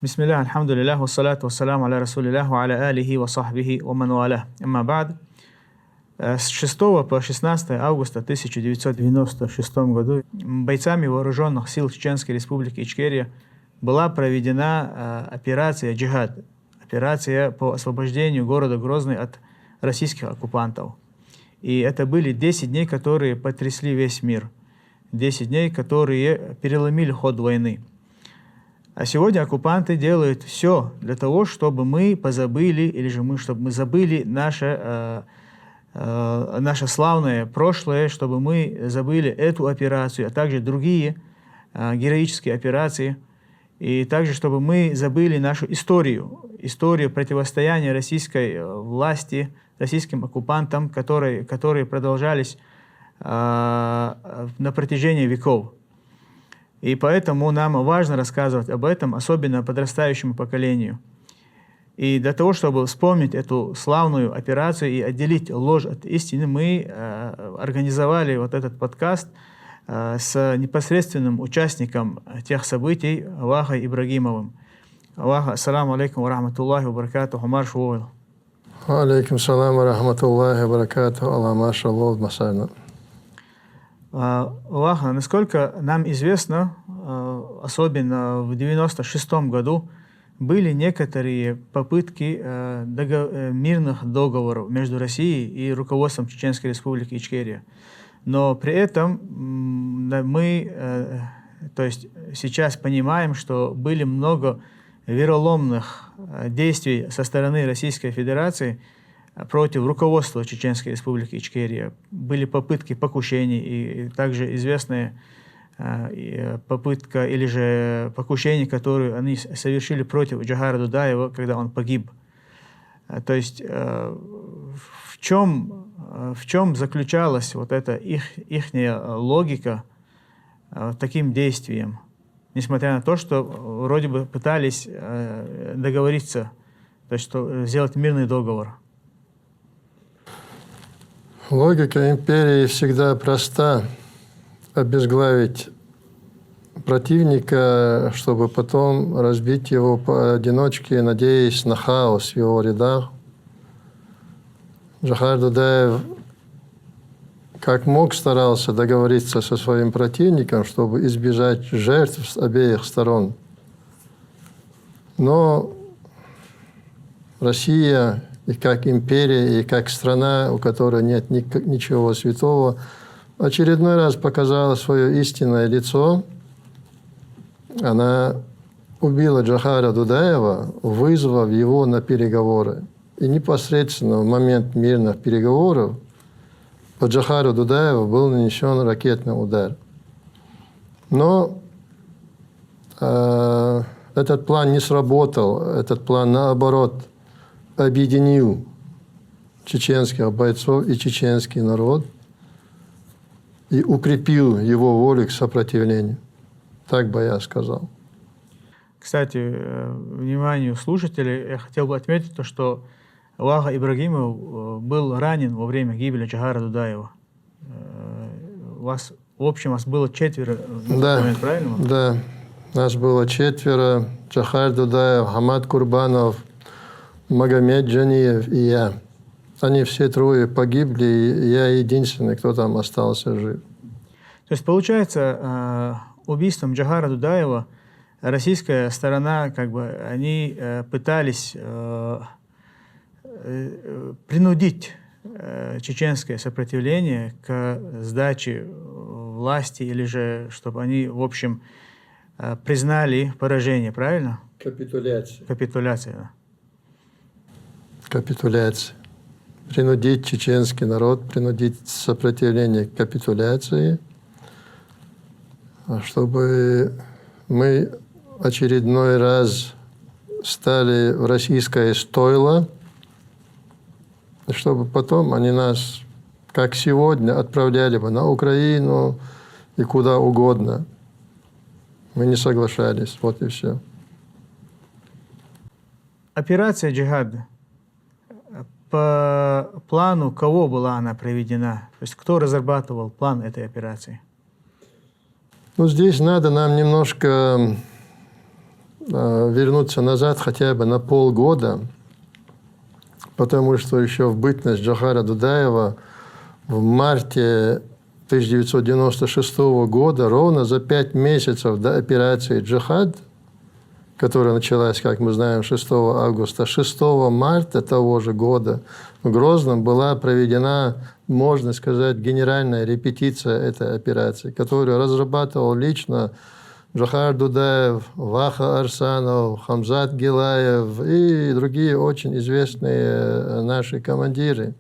Бисмилля, альхамдулиллях, вассалату вассаляму аля расулиллях, ва аля алихи ва сахбихи ва ман валях. Амма ба'д. С 6 по 16 августа 1996 году бойцами вооруженных сил Чеченской Республики Ичкерия была проведена операция «Джихад», операция по освобождению города Грозный от российских оккупантов. И это были 10 дней, которые потрясли весь мир, 10 дней, которые переломили ход войны. А сегодня оккупанты делают все для того, чтобы мы позабыли, или же чтобы мы забыли наше славное прошлое, чтобы мы забыли эту операцию, а также другие героические операции, и также чтобы мы забыли нашу историю противостояния российской власти, российским оккупантам, которые продолжались на протяжении веков. И поэтому нам важно рассказывать об этом, особенно подрастающему поколению. И для того, чтобы вспомнить эту славную операцию и отделить ложь от истины, мы организовали вот этот подкаст с непосредственным участником тех событий Авахой Ибрагимовым. Аваха, ассаламу алейкум ва рахматуллахи ва баракатуху, марш войл. Алейкум салам ва рахматуллахи ва баракатуху, Аллах марш войл масайна. Аваха, насколько нам известно, особенно в 1996 году, были некоторые попытки мирных договоров между Россией и руководством Чеченской Республики Ичкерия. Но при этом мы сейчас понимаем, что были много вероломных действий со стороны Российской Федерации против руководства Чеченской Республики Ичкерия. Были попытки покушений и также известная попытка или же покушение, которое они совершили против Джохара Дудаева, когда он погиб. То есть в чем заключалась вот эта ихняя логика таким действием, несмотря на то, что вроде бы пытались договориться, то есть сделать мирный договор? Логика империи всегда проста. Обезглавить противника, чтобы потом разбить его поодиночке, надеясь на хаос в его рядах. Джохар Дудаев как мог старался договориться со своим противником, чтобы избежать жертв с обеих сторон. Но Россия и как империя, и как страна, у которой нет ничего святого, очередной раз показала свое истинное лицо. Она убила Джохара Дудаева, вызвав его на переговоры. И непосредственно в момент мирных переговоров по Джохару Дудаеву был нанесен ракетный удар. Но этот план не сработал. Этот план, наоборот, объединил чеченских бойцов и чеченский народ и укрепил его волю к сопротивлению. Так бы я сказал. Кстати, вниманию слушателей, я хотел бы отметить то, что Аваха Ибрагимов был ранен во время гибели Джохара Дудаева. В общем, вас было 4 на тот момент, правильно? Да, нас было 4. Джохар Дудаев, Хамад Курбанов, Магомед Джаниев и я. Они все 3 погибли, и я единственный, кто там остался жив. То есть, получается, убийством Джохара Дудаева российская сторона, они пытались принудить чеченское сопротивление к сдаче власти, или же чтобы они, в общем, признали поражение, правильно? Капитуляция. Капитуляция, да. Капитуляция. Принудить чеченский народ, принудить сопротивление к капитуляции, чтобы мы очередной раз стали в российское стойло, чтобы потом они нас, как сегодня, отправляли бы на Украину и куда угодно. Мы не соглашались, вот и все. Операция «Джихад», по плану кого была она проведена? То есть кто разрабатывал план этой операции? Ну, здесь надо нам немножко вернуться назад хотя бы на полгода, потому что еще в бытность Джохара Дудаева в марте 1996 года, ровно за 5 месяцев до операции «Джихад», которая началась, как мы знаем, 6 августа, 6 марта того же года в Грозном была проведена, можно сказать, генеральная репетиция этой операции, которую разрабатывал лично Джохар Дудаев, Ваха Арсанов, Хамзат Гилаев и другие очень известные наши командиры.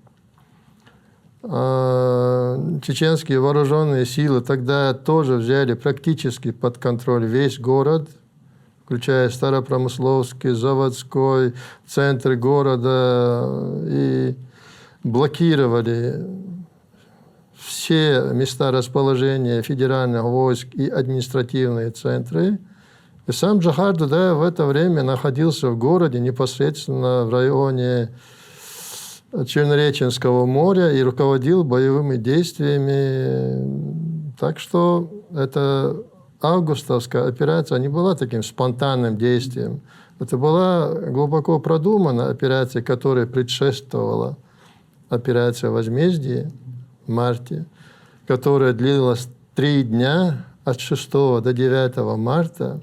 Чеченские вооруженные силы тогда тоже взяли практически под контроль весь город, включая Старопромысловский, Заводской, центр города, и блокировали все места расположения федеральных войск и административные центры. И сам Джохар Дудаев в это время находился в городе, непосредственно в районе Чернореченского моря, и руководил боевыми действиями. Так что эта августовская операция не была таким спонтанным действием. Это была глубоко продуманная операция, которая предшествовала операции «Возмездие» в марте, которая длилась 3 дня от 6 до 9 марта,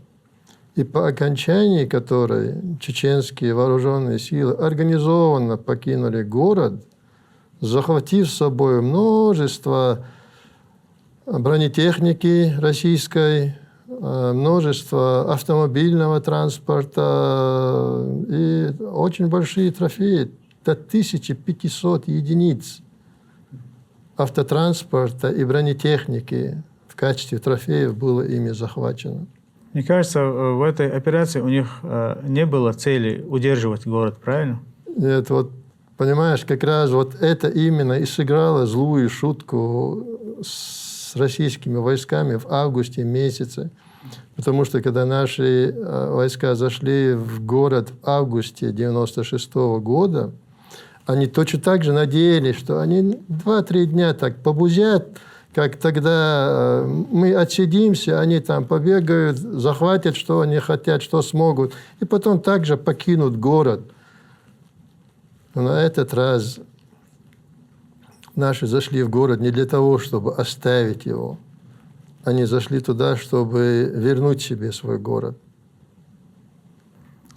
и по окончании которой чеченские вооруженные силы организованно покинули город, захватив с собой множество бронетехники российской, множество автомобильного транспорта и очень большие трофеи, до 1500 единиц автотранспорта и бронетехники в качестве трофеев было ими захвачено. Мне кажется, в этой операции у них не было цели удерживать город, правильно? Нет, вот понимаешь, как раз вот это именно и сыграло злую шутку с российскими войсками в августе месяце. Потому что когда наши войска зашли в город в августе 1996 года, они точно так же надеялись, что они 2-3 дня так побузят, как тогда мы отсидимся, они там побегают, захватят, что они хотят, что смогут, и потом также покинут город. Но на этот раз наши зашли в город не для того, чтобы оставить его. Они зашли туда, чтобы вернуть себе свой город.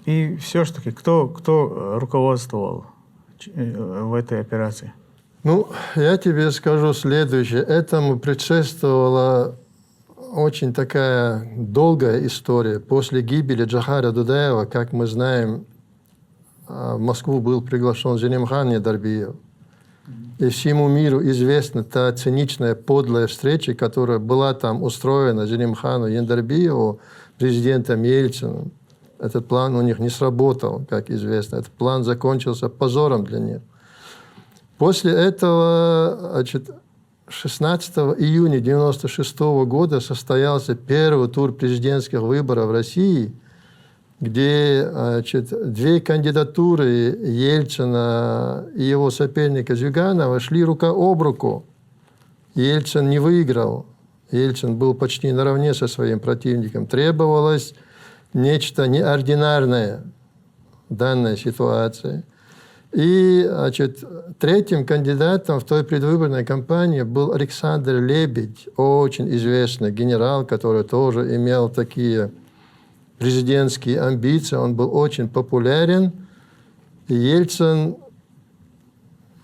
И все-таки кто руководствовал в этой операции? Ну, я тебе скажу следующее. Этому предшествовала очень такая долгая история. После гибели Джохара Дудаева, как мы знаем, в Москву был приглашен Зелимхан Яндарбиев. И всему миру известна та циничная, подлая встреча, которая была там устроена Зелимхану Яндарбиеву, президентом Ельциным. Этот план у них не сработал, как известно. Этот план закончился позором для них. После этого, 16 июня 1996 года состоялся первый тур президентских выборов в России, где 2 кандидатуры Ельцина и его соперника Зюганова шли рука об руку. Ельцин не выиграл. Ельцин был почти наравне со своим противником. Требовалось нечто неординарное в данной ситуации. И, третьим кандидатом в той предвыборной кампании был Александр Лебедь, очень известный генерал, который тоже имел такие президентские амбиции. Он был очень популярен. И Ельцин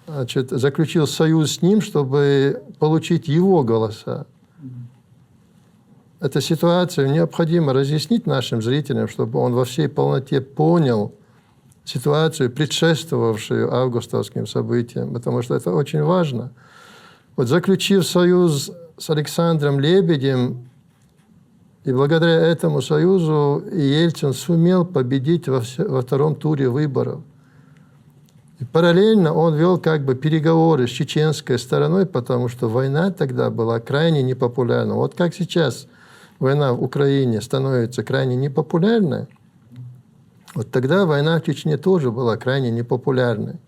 заключил союз с ним, чтобы получить его голоса. Эту ситуацию необходимо разъяснить нашим зрителям, чтобы он во всей полноте понял ситуацию, предшествовавшую августовским событиям, потому что это очень важно. Вот заключив союз с Александром Лебедем, и благодаря этому союзу Ельцин сумел победить во втором туре выборов. И параллельно он вел переговоры с чеченской стороной, потому что война тогда была крайне непопулярна. Вот как сейчас война в Украине становится крайне непопулярной, вот тогда война в Чечне тоже была крайне непопулярной.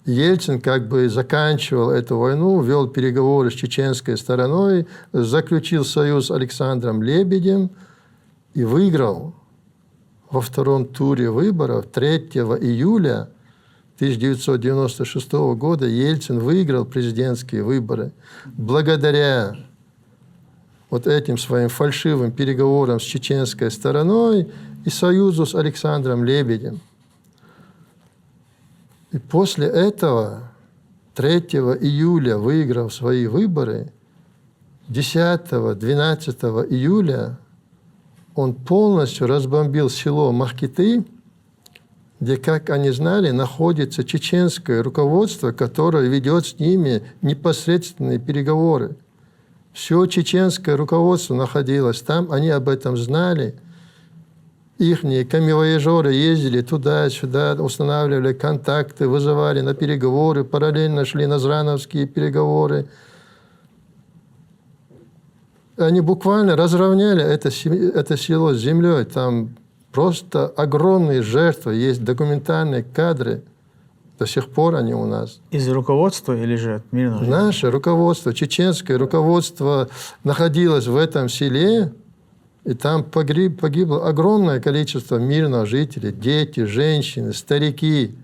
Ельцин заканчивал эту войну, вел переговоры с чеченской стороной, заключил союз с Александром Лебедем и выиграл. во втором туре выборов 3 июля 1996 года Ельцин выиграл президентские выборы благодаря вот этим своим фальшивым переговорам с чеченской стороной и союзу с Александром Лебедем. И после этого, 3 июля, выиграв свои выборы, 10-12 июля он полностью разбомбил село Махкиты, где, как они знали, находится чеченское руководство, которое ведет с ними непосредственные переговоры. Все чеченское руководство находилось там, они об этом знали. Ихние камевояжеры ездили туда-сюда, устанавливали контакты, вызывали на переговоры, параллельно шли назрановские переговоры. Они буквально разровняли это село с землей. Там просто огромные жертвы, есть документальные кадры. До сих пор они у нас. Из руководства или же от мирного жителя? Наше руководство, чеченское руководство находилось в этом селе, и там погибло огромное количество мирных жителей, дети, женщины, старики.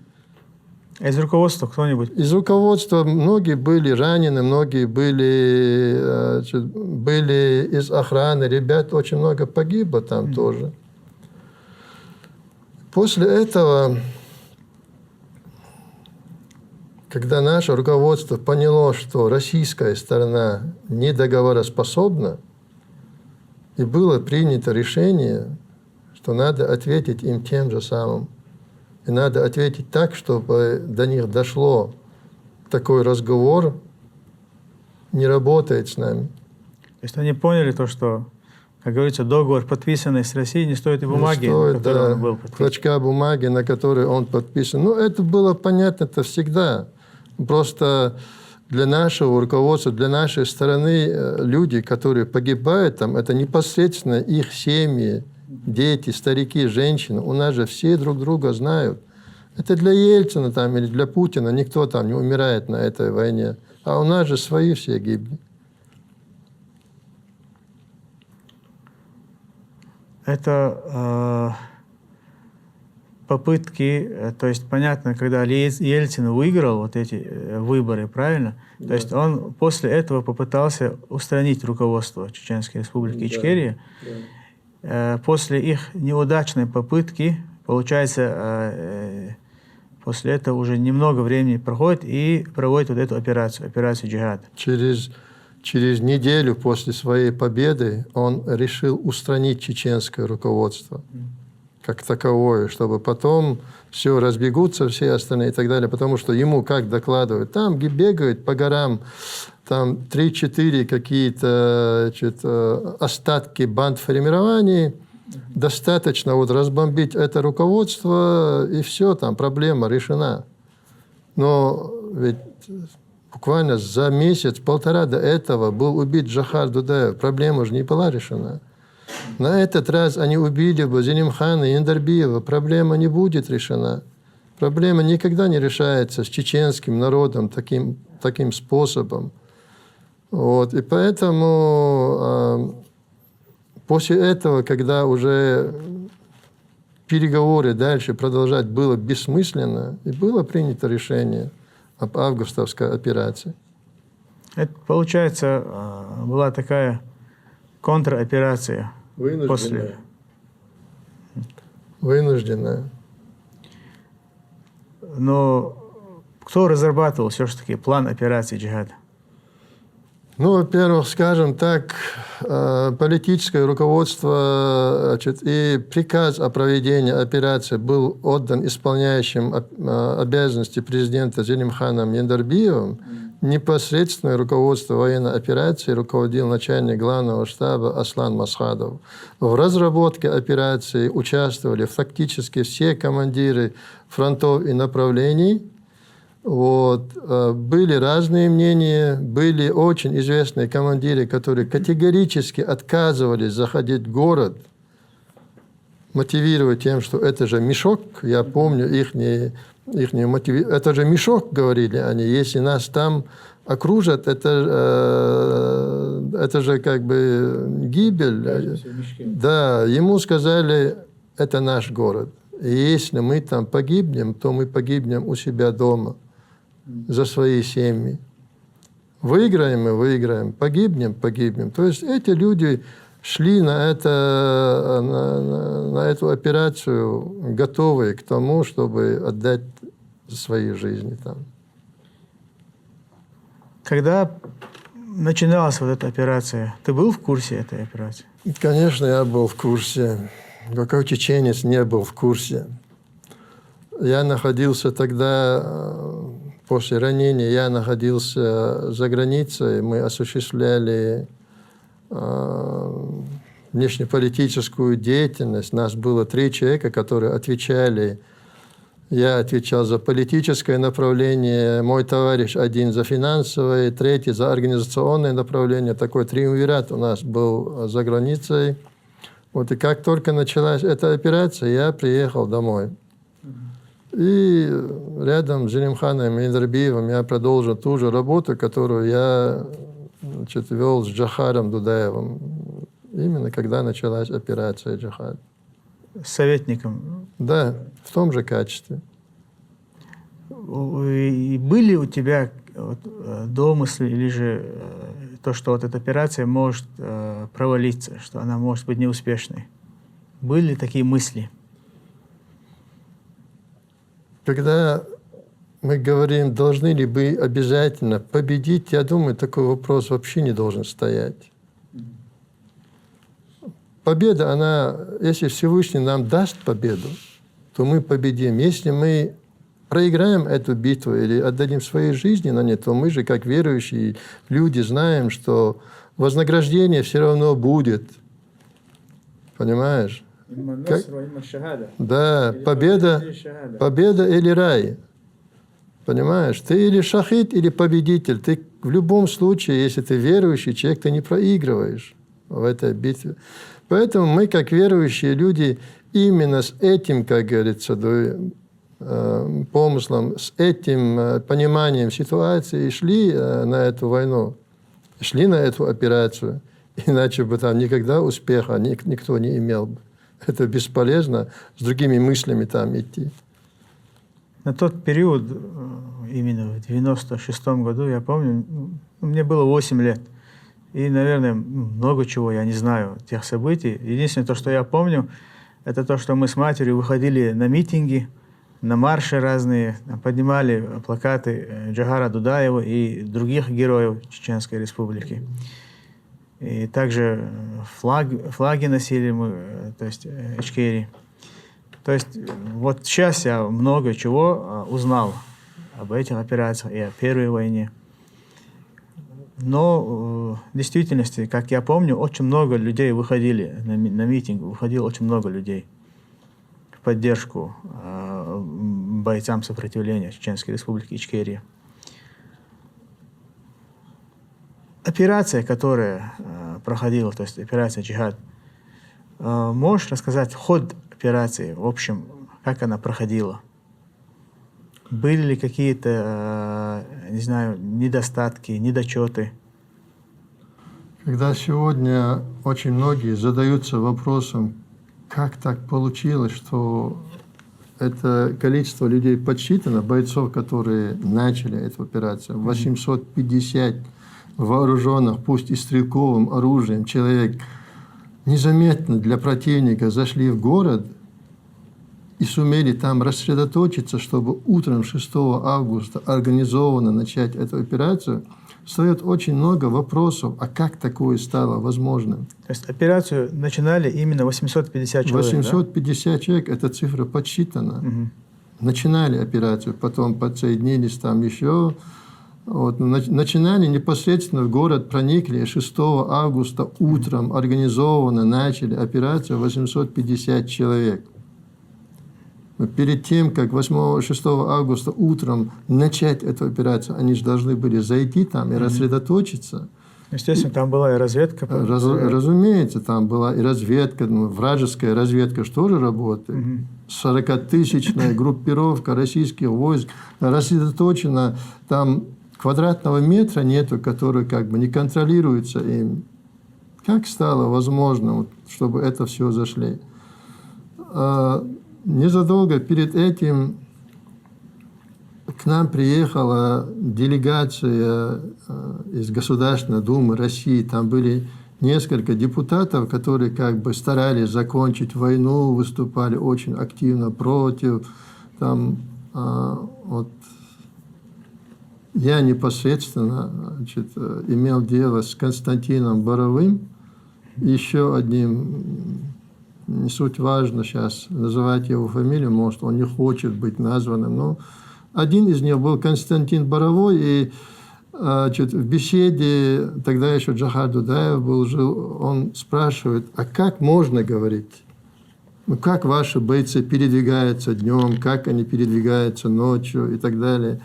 А из руководства кто-нибудь? Из руководства многие были ранены, многие были из охраны, ребят очень много погибло там тоже. После этого, когда наше руководство поняло, что российская сторона недоговороспособна, и было принято решение, что надо ответить им тем же самым. И надо ответить так, чтобы до них дошло такой разговор не работает с нами. То есть они поняли то, что, как говорится, договор, подписанный с Россией, не стоит и бумаги, на которой он был подписан. Клочка бумаги, на которой он подписан. Ну, это было понятно-то всегда. Просто для нашего руководства, для нашей стороны люди, которые погибают там, это непосредственно их семьи, дети, старики, женщины. У нас же все друг друга знают. Это для Ельцина там, или для Путина никто там не умирает на этой войне. А у нас же свои все гибли. Это попытки, то есть понятно, когда Ельцин выиграл вот эти выборы, правильно? Да. То есть он после этого попытался устранить руководство Чеченской Республики Ичкерия. Да. После их неудачной попытки, получается, после этого уже немного времени проходит и проводит вот эту операцию «Джихад». Через неделю после своей победы он решил устранить чеченское руководство как таковое, чтобы потом все разбегутся, все остальные и так далее, потому что ему, как докладывают, там бегают по горам, там 3-4 какие-то остатки бандформирований, достаточно вот разбомбить это руководство, и все, там проблема решена. Но ведь буквально за месяц-полтора до этого был убит Джохар Дудаев, проблема уже не была решена. На этот раз они убили бы Зелимхана и Яндарбиева, проблема не будет решена. Проблема никогда не решается с чеченским народом таким способом. Вот. И поэтому после этого, когда уже переговоры дальше продолжать было бессмысленно, и было принято решение об августовской операции. Это, получается, была такая контроперация. Вынужденная. Но кто разрабатывал все-таки план операции «Джихад»? Ну, во-первых, скажем так, политическое руководство и приказ о проведении операции был отдан исполняющим обязанности президента Зелимханом Яндарбиевым. Непосредственное руководство военной операции руководил начальник главного штаба Аслан Масхадов. В разработке операции участвовали фактически все командиры фронтов и направлений. Вот. Были разные мнения, были очень известные командиры, которые категорически отказывались заходить в город, мотивируя тем, что это же мешок. Я помню ихнюю мотивацию. Это же мешок, говорили они. Если нас там окружат, это же как бы гибель. Да, ему сказали, это наш город. И если мы там погибнем, то мы погибнем у себя дома, за свои семьи. Выиграем мы выиграем, погибнем погибнем. То есть эти люди шли на эту операцию готовые к тому, чтобы отдать свои жизни там. Когда начиналась вот эта операция, ты был в курсе этой операции? Конечно, я был в курсе. Какой чеченец не был в курсе? Я находился тогда, после ранения, я находился за границей. Мы осуществляли внешнеполитическую деятельность. Нас было 3 человека, которые отвечали. Я отвечал за политическое направление, мой товарищ один за финансовое, 3 за организационное направление. Такой триумвират у нас был за границей. Вот и как только началась эта операция, я приехал домой. И рядом с Желимханом Индрабиевым я продолжил ту же работу, которую я вел с Джахаром Дудаевым. Именно когда началась операция «Джихад». Советником? Да, в том же качестве. И были у тебя домыслы или же то, что вот эта операция может провалиться, что она может быть неуспешной? Были такие мысли? Когда мы говорим, должны ли мы обязательно победить, я думаю, такой вопрос вообще не должен стоять. Победа, она, если Всевышний нам даст победу, то мы победим. Если мы проиграем эту битву или отдадим своей жизни на нее, то мы же, как верующие люди, знаем, что вознаграждение все равно будет. Понимаешь? Да, победа или рай. Понимаешь? Ты или шахид, или победитель. Ты в любом случае, если ты верующий человек, ты не проигрываешь в этой битве. Поэтому мы, как верующие люди, именно с этим, как говорится, помыслом, с этим пониманием ситуации шли на эту войну, шли на эту операцию. Иначе бы там никогда успеха никто не имел бы. Это бесполезно с другими мыслями там идти. На тот период, именно в 96-м году, я помню, мне было 8 лет. И, наверное, много чего я не знаю, тех событий. Единственное, то, что я помню, это то, что мы с матерью выходили на митинги, на марши разные, поднимали плакаты Джахара Дудаева и других героев Чеченской Республики. И также флаги носили мы, то есть Ичкерии. То есть вот сейчас я много чего узнал об этих операциях и о Первой войне. Но в действительности, как я помню, очень много людей выходили на митинг, выходило очень много людей в поддержку бойцам сопротивления Чеченской Республики Ичкерия. Операция, которая проходила, то есть операция «Джихад», можешь рассказать ход операции, в общем, как она проходила? Были ли какие-то, не знаю, недостатки, недочеты? Когда сегодня очень многие задаются вопросом, как так получилось, что это количество людей подсчитано, бойцов, которые начали эту операцию, 850 вооруженных, пусть и стрелковым оружием, человек незаметно для противника зашли в город и сумели там рассредоточиться, чтобы утром 6 августа организованно начать эту операцию, встает очень много вопросов, а как такое стало возможным? То есть операцию начинали именно 850 человек, 850 да? человек, эта цифра подсчитана. Угу. Начинали операцию, потом подсоединились там еще. Вот, начинали непосредственно в город, проникли 6 августа утром, организованно начали операцию 850 человек. Перед тем, как 6 августа утром начать эту операцию, они же должны были зайти там и рассредоточиться. Естественно, там была и разведка. Разумеется, там была и разведка, вражеская разведка, что же работает. 40-тысячная группировка российских войск рассредоточена, там квадратного метра нету, который как бы не контролируется им. Как стало возможно, чтобы это все зашли? незадолго перед этим к нам приехала делегация из Государственной Думы России. Там были несколько депутатов, которые как бы старались закончить войну, выступали очень активно против. Там, вот, я непосредственно, значит, имел дело с Константином Боровым, еще одним, не суть важно сейчас называть его фамилию, может, он не хочет быть названным, но один из них был Константин Боровой, и значит, в беседе, тогда еще Джохар Дудаев был жил, он спрашивает, а как можно говорить? Ну, как ваши бойцы передвигаются днем, как они передвигаются ночью и так далее.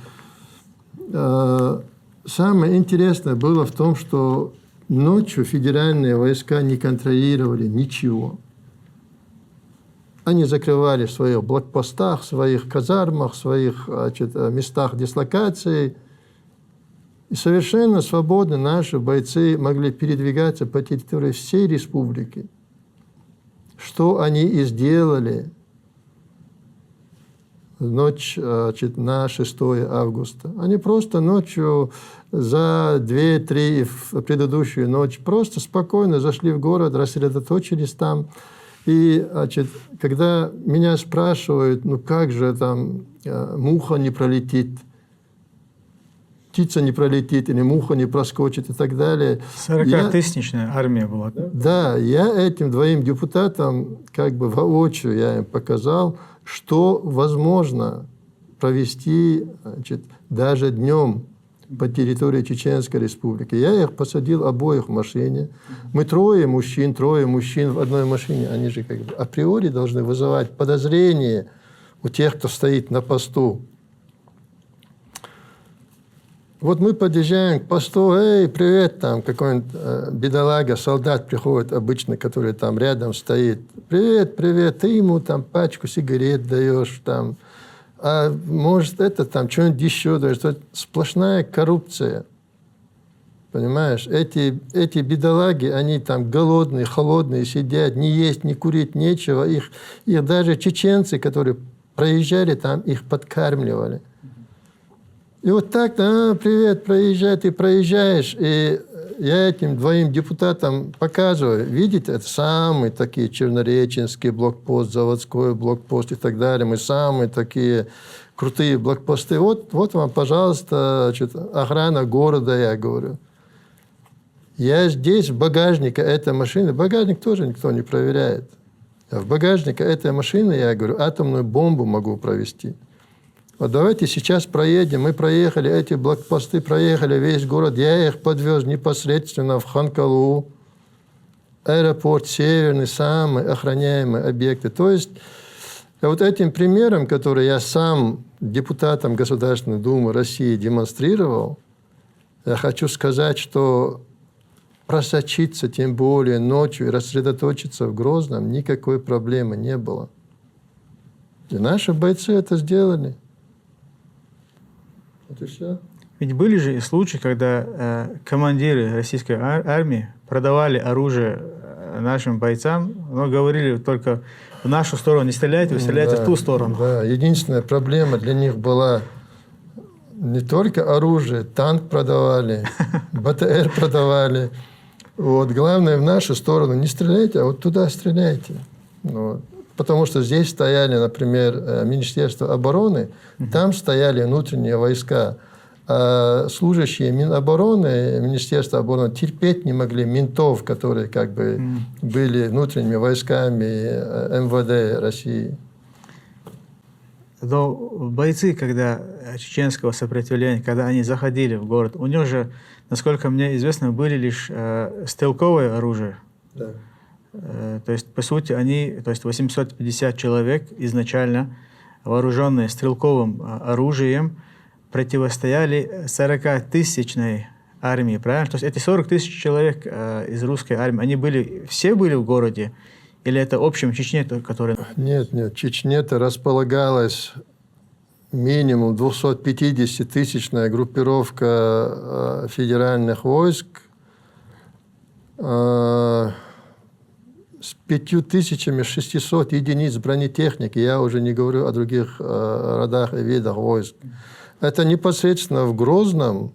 Самое интересное было в том, что ночью федеральные войска не контролировали ничего. Они закрывали в своих блокпостах, в своих казармах, в своих, значит, местах дислокации. И совершенно свободно наши бойцы могли передвигаться по территории всей республики. Что они и сделали в ночь, значит, на 6 августа. Они просто ночью за 2-3 в предыдущую ночь просто спокойно зашли в город, рассредоточились там. И, значит, когда меня спрашивают, ну как же там муха не пролетит, птица не пролетит или муха не проскочит и так далее. 40-тысячная армия была, да? Да, я этим двоим депутатам как бы воочию я им показал, что возможно провести, значит, даже днем по территории Чеченской Республики. Я их посадил обоих в машине. Мы трое мужчин в одной машине. Они же как бы априори должны вызывать подозрение у тех, кто стоит на посту. Вот мы подъезжаем к посту, эй, привет, там какой-нибудь бедолага, солдат приходит обычно, который там рядом стоит. Привет, привет, ты ему там пачку сигарет даешь, там, а может это там что-нибудь еще даешь. Это сплошная коррупция. Понимаешь, эти бедолаги, они там голодные, холодные, сидят, не есть, не курить, нечего. Их даже чеченцы, которые проезжали там, их подкармливали. И вот так, привет, проезжай, ты проезжаешь, и я этим двоим депутатам показываю, видите, это самые такие чернореченский блокпост, заводской блокпост и так далее, мы самые такие крутые блокпосты. Вот вам, пожалуйста, значит, охрана города, я говорю. Я здесь, в багажнике этой машины, багажник тоже никто не проверяет. В багажнике этой машины, я говорю, атомную бомбу могу провести. Вот давайте сейчас проедем. Мы проехали эти блокпосты, проехали весь город. Я их подвез непосредственно в Ханкалу, аэропорт Северный, самые охраняемые объекты. То есть вот этим примером, который я сам депутатам Государственной Думы России демонстрировал, я хочу сказать, что просочиться, тем более ночью, и рассредоточиться в Грозном никакой проблемы не было. И наши бойцы это сделали. Вот и все. Ведь были же и случаи, когда командиры российской армии продавали оружие нашим бойцам, но говорили только в нашу сторону не стреляйте, вы стреляйте в ту сторону. Да, единственная проблема для них была не только оружие, танк продавали, БТР продавали. Вот, главное, в нашу сторону не стреляйте, а вот туда стреляйте. Вот. Потому что здесь стояли, например, Министерство обороны, там стояли внутренние войска. А служащие Минобороны, Министерства обороны терпеть не могли ментов, которые как бы были внутренними войсками МВД России. Но бойцы, когда чеченского сопротивления, когда они заходили в город, у них же, насколько мне известно, были лишь стрелковое оружие. Да. То есть, по сути, они, то есть 850 человек изначально, вооруженные стрелковым оружием, противостояли 40-тысячной армии, правильно? То есть эти 40 тысяч человек из русской армии, они все были в городе? Или это общем Чечне, который... Нет, Чечне-то располагалась минимум 250-тысячная группировка федеральных войск. с 5600 единиц бронетехники, я уже не говорю о других родах и видах войск. Это непосредственно в Грозном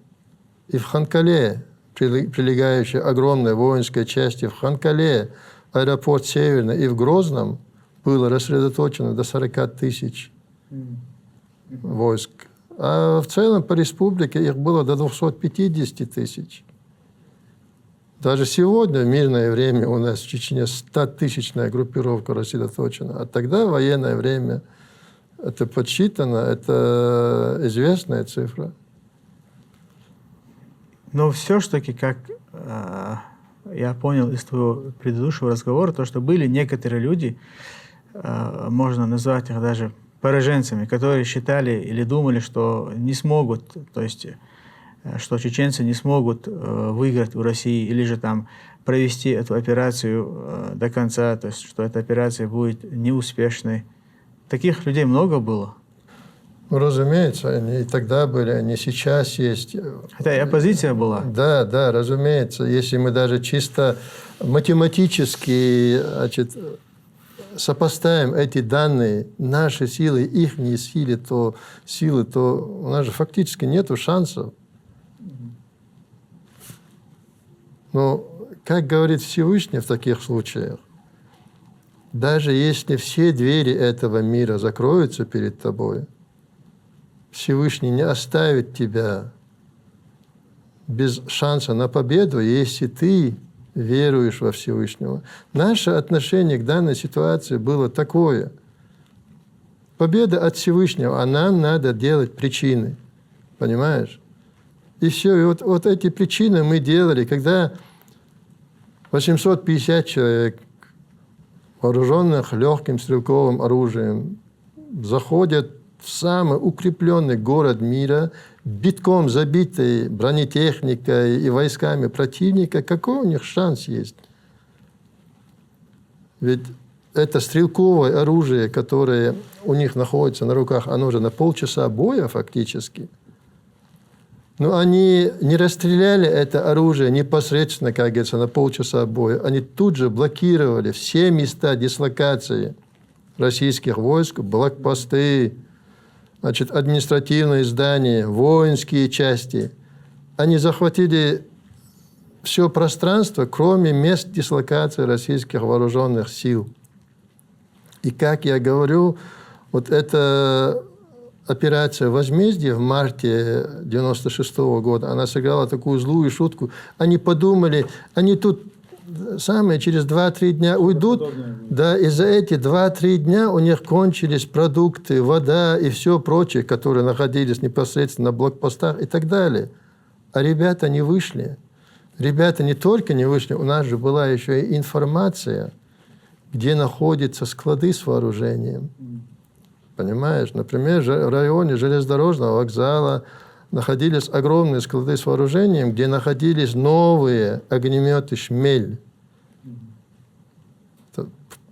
и в Ханкале, прилегающей огромной воинской части в Ханкале, аэропорт Северный, и в Грозном было рассредоточено до 40 тысяч войск. А в целом по республике их было до 250 тысяч. Даже сегодня, в мирное время, у нас в Чечне 100-тысячная группировка рассредоточена. А тогда, в военное время, это подсчитано, это известная цифра. Но все-таки, как я понял из твоего предыдущего разговора, то, что были некоторые люди, можно назвать их даже пораженцами, которые считали или думали, что не смогут, то есть, что чеченцы не смогут выиграть у России или же там провести эту операцию до конца, то есть, что эта операция будет неуспешной. Таких людей много было? Ну, разумеется, они и тогда были, они сейчас есть. Хотя и оппозиция была. Да, да, разумеется. Если мы даже чисто математически, значит, сопоставим эти данные, наши силы, их силы, то у нас же фактически нету шансов. Но, как говорит Всевышний в таких случаях, даже если все двери этого мира закроются перед тобой, Всевышний не оставит тебя без шанса на победу, если ты веруешь во Всевышнего. Наше отношение к данной ситуации было такое. Победа от Всевышнего, а нам надо делать причины. Понимаешь? И все. И вот эти причины мы делали, когда 850 человек, вооруженных легким стрелковым оружием, заходят в самый укрепленный город мира, битком забитый бронетехникой и войсками противника, какой у них шанс есть? Ведь это стрелковое оружие, которое у них находится на руках, оно же на полчаса боя фактически. Но они не расстреляли это оружие непосредственно, как говорится, на полчаса боя. Они тут же блокировали все места дислокации российских войск, блокпосты, значит, административные здания, воинские части. Они захватили все пространство, кроме мест дислокации российских вооруженных сил. И, как я говорю, вот эта операция «Возмездие» в марте 1996 года, она сыграла такую злую шутку. Они подумали, они тут через 2-3 дня уйдут, да, и за эти 2-3 дня у них кончились продукты, вода и все прочее, которые находились непосредственно на блокпостах и так далее. А ребята не вышли. Ребята не только не вышли, у нас же была еще и информация, где находятся склады с вооружением. Понимаешь? Например, в районе железнодорожного вокзала находились огромные склады с вооружением, где находились новые огнеметы «Шмель».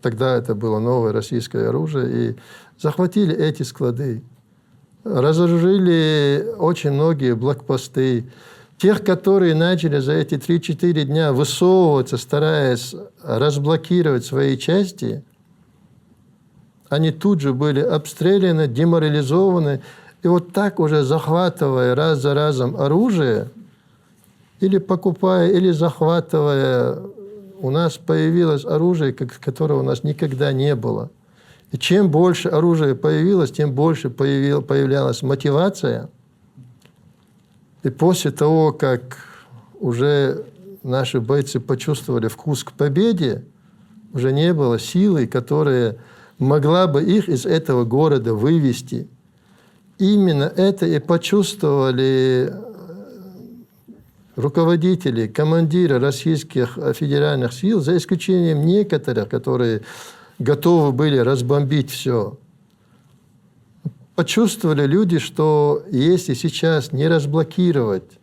Тогда это было новое российское оружие. И захватили эти склады. Разоружили очень многие блокпосты. Тех, которые начали за эти 3-4 дня высовываться, стараясь разблокировать свои части, они тут же были обстреляны, деморализованы. И вот так уже захватывая раз за разом оружие, или покупая, или захватывая, у нас появилось оружие, которого у нас никогда не было. И чем больше оружия появилось, тем больше появлялась мотивация. И после того, как уже наши бойцы почувствовали вкус к победе, уже не было силы, которая могла бы их из этого города вывести. Именно это и почувствовали руководители, командиры российских федеральных сил, за исключением некоторых, которые готовы были разбомбить все. Почувствовали люди, что если сейчас не разблокировать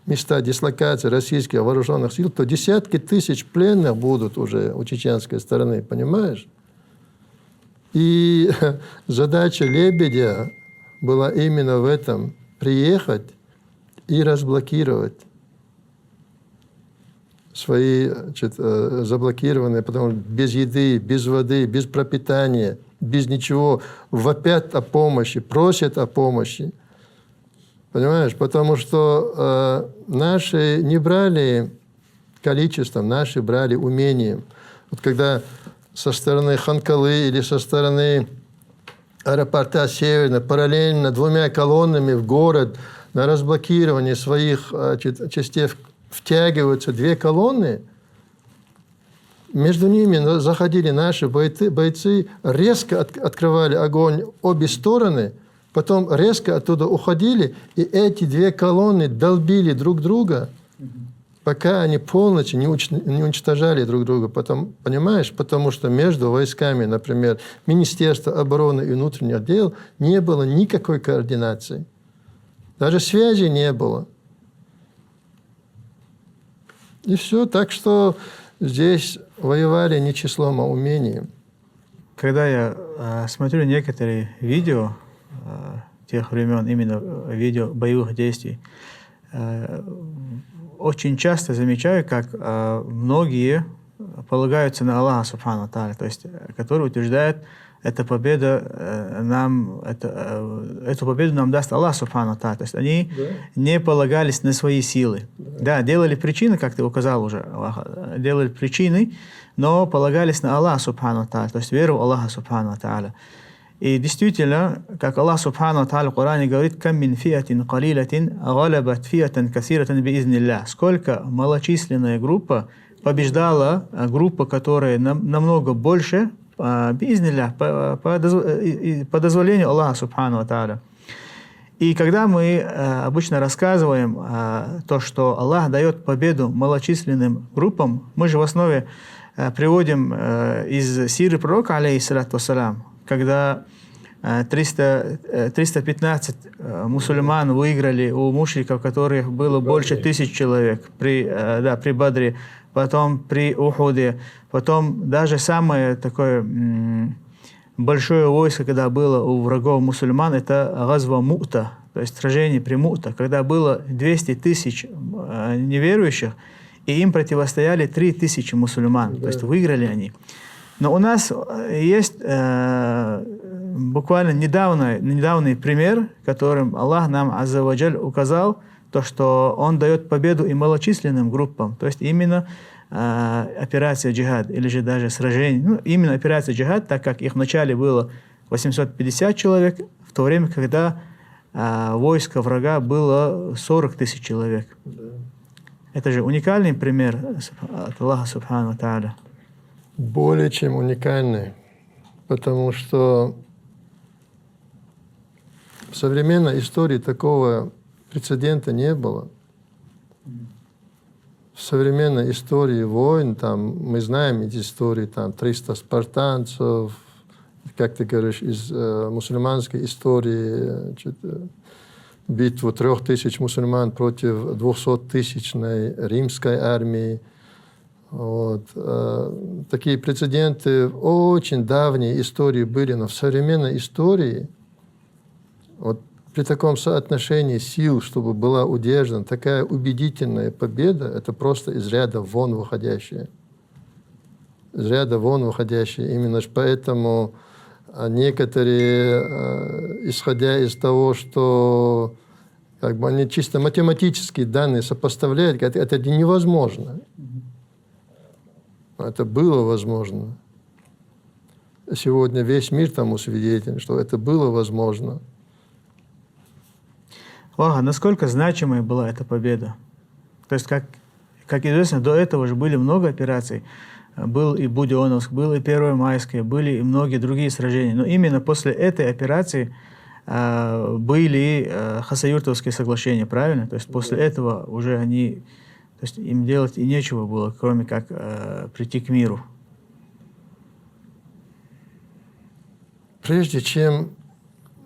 места дислокации российских вооруженных сил, то десятки тысяч пленных будут уже у чеченской стороны, понимаешь? И задача Лебедя была именно в этом – приехать и разблокировать свои заблокированные, потому что без еды, без воды, без пропитания, без ничего, вопят о помощи, просят о помощи. Понимаешь? Потому что наши не брали количеством, наши брали умением. Вот когда со стороны Ханкалы или со стороны аэропорта Северного параллельно двумя колоннами в город на разблокирование своих частей втягиваются две колонны, между ними заходили наши бойцы, резко открывали огонь обе стороны, потом резко оттуда уходили, и эти две колонны долбили друг друга, пока они полностью не уничтожали друг друга. Понимаешь? Потому что между войсками, например, Министерства обороны и внутренних дел не было никакой координации. Даже связи не было. И все. Так что здесь воевали не числом, а умением. Когда я смотрю некоторые видео тех времен, именно видео боевых действий, очень часто замечаю, как многие полагаются на Аллаха Субхану Тааля, то есть, которые утверждают, эту победу нам даст Аллах Субхану Тааля. То есть они не полагались на свои силы. Да, делали причины, как ты указал уже, делали причины, но полагались на Аллаха Субхану Тааля, то есть веру в Аллаха Субхану Тааля. И действительно, как Аллах Субхану Тааля в Коране говорит, «Кам мин фиатин калилатин галабат фиатан касиратан биизнилля». Сколько малочисленная группа побеждала группа, которая намного больше, биизнилля, по дозволению Аллаха Субхану Тааля. И когда мы обычно рассказываем то, что Аллах дает победу малочисленным группам, мы же в основе приводим из сиры пророка, алейхиссалату вассалям, когда 315 мусульман выиграли у мушриков, которых было больше 1000 человек при Бадре, потом при Ухуде, потом даже самое такое большое войско, когда было у врагов мусульман, это Газва Му'та, то есть сражение при Му'та, когда было 200 тысяч неверующих, и им противостояли 3000 мусульман, то есть выиграли они. Но у нас есть буквально недавний пример, которым Аллах нам Азза ва Джаль указал, то, что Он дает победу и малочисленным группам. То есть именно операция джихад, или же даже сражение. Ну, именно операция джихад, так как их в начале было 850 человек, в то время, когда войско врага было 40 тысяч человек. Это же уникальный пример от Аллаха Субхану Тааля. Более чем уникальный, потому что в современной истории такого прецедента не было. В современной истории войн, там, мы знаем эти истории, там, 300 спартанцев, как ты говоришь, из мусульманской истории, битву 3000 мусульман против 200-тысячной римской армии. Вот. Такие прецеденты в очень давней истории были, но в современной истории вот при таком соотношении сил, чтобы была удержана такая убедительная победа, это просто из ряда вон выходящее. Из ряда вон выходящее. Именно поэтому некоторые, исходя из того, что как бы они чисто математические данные сопоставляют, говорят, это невозможно. Это было возможно. Сегодня весь мир тому свидетель, что это было возможно. Ага, насколько значимой была эта победа? То есть, как известно, до этого же были много операций. Был и Буденновск, был и Первомайская, были и многие другие сражения. Но именно после этой операции были Хасавюртовские соглашения, правильно? То есть после этого уже они... То есть им делать и нечего было, кроме как прийти к миру. Прежде чем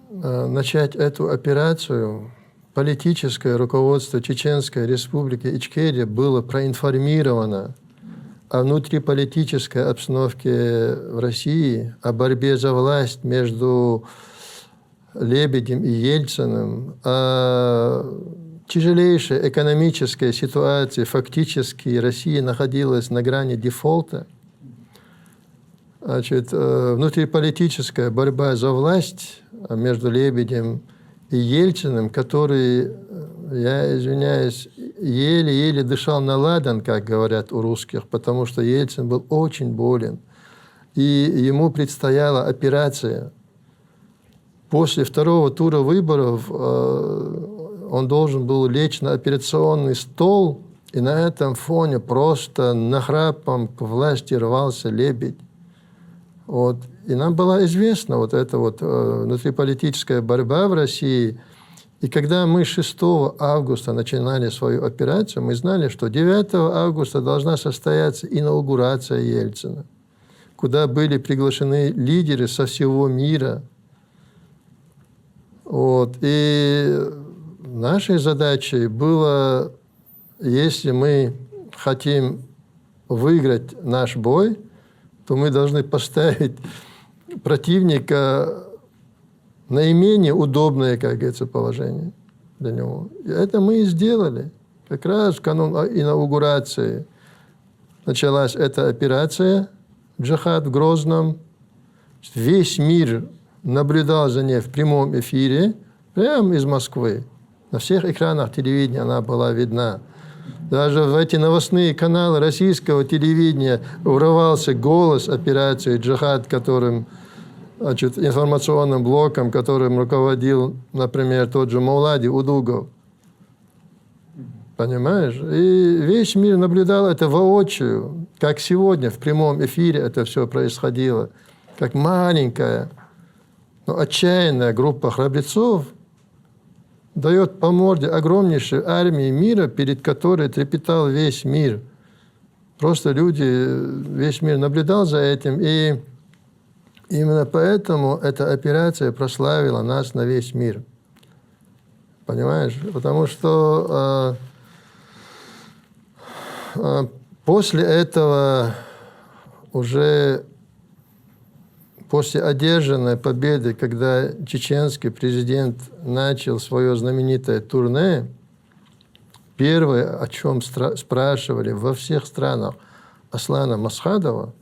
начать эту операцию, политическое руководство Чеченской Республики Ичкерия было проинформировано о внутриполитической обстановке в России, о борьбе за власть между Лебедем и Ельциным, о тяжелейшей экономической ситуации, фактически Россия находилась на грани дефолта. Значит, внутриполитическая борьба за власть между Лебедем и Ельциным, который, я извиняюсь, еле-еле дышал на ладан, как говорят у русских, потому что Ельцин был очень болен. И ему предстояла операция. После второго тура выборов он должен был лечь на операционный стол, и на этом фоне просто нахрапом к власти рвался Лебедь. Вот. И нам была известна вот эта вот внутриполитическая борьба в России. И когда мы 6 августа начинали свою операцию, мы знали, что 9 августа должна состояться инаугурация Ельцина, куда были приглашены лидеры со всего мира. Вот. И нашей задачей было, если мы хотим выиграть наш бой, то мы должны поставить противника наименее удобное, как говорится, положение для него. И это мы и сделали. Как раз в канун инаугурации началась эта операция «Джихад» в Грозном. Весь мир наблюдал за ней в прямом эфире, прямо из Москвы. На всех экранах телевидения она была видна. Даже в эти новостные каналы российского телевидения урывался голос операции «Джихад», которым, значит, информационным блоком, которым руководил, например, тот же Маулади Удугов. Понимаешь? И весь мир наблюдал это воочию, как сегодня в прямом эфире это все происходило. Как маленькая, но отчаянная группа храбрецов дает по морде огромнейшей армии мира, перед которой трепетал весь мир. Просто люди, весь мир наблюдал за этим, и именно поэтому эта операция прославила нас на весь мир. Понимаешь? Потому что после этого, уже после одержанной победы, когда чеченский президент начал свое знаменитое турне, первое, о чем спрашивали во всех странах Аслана Масхадова: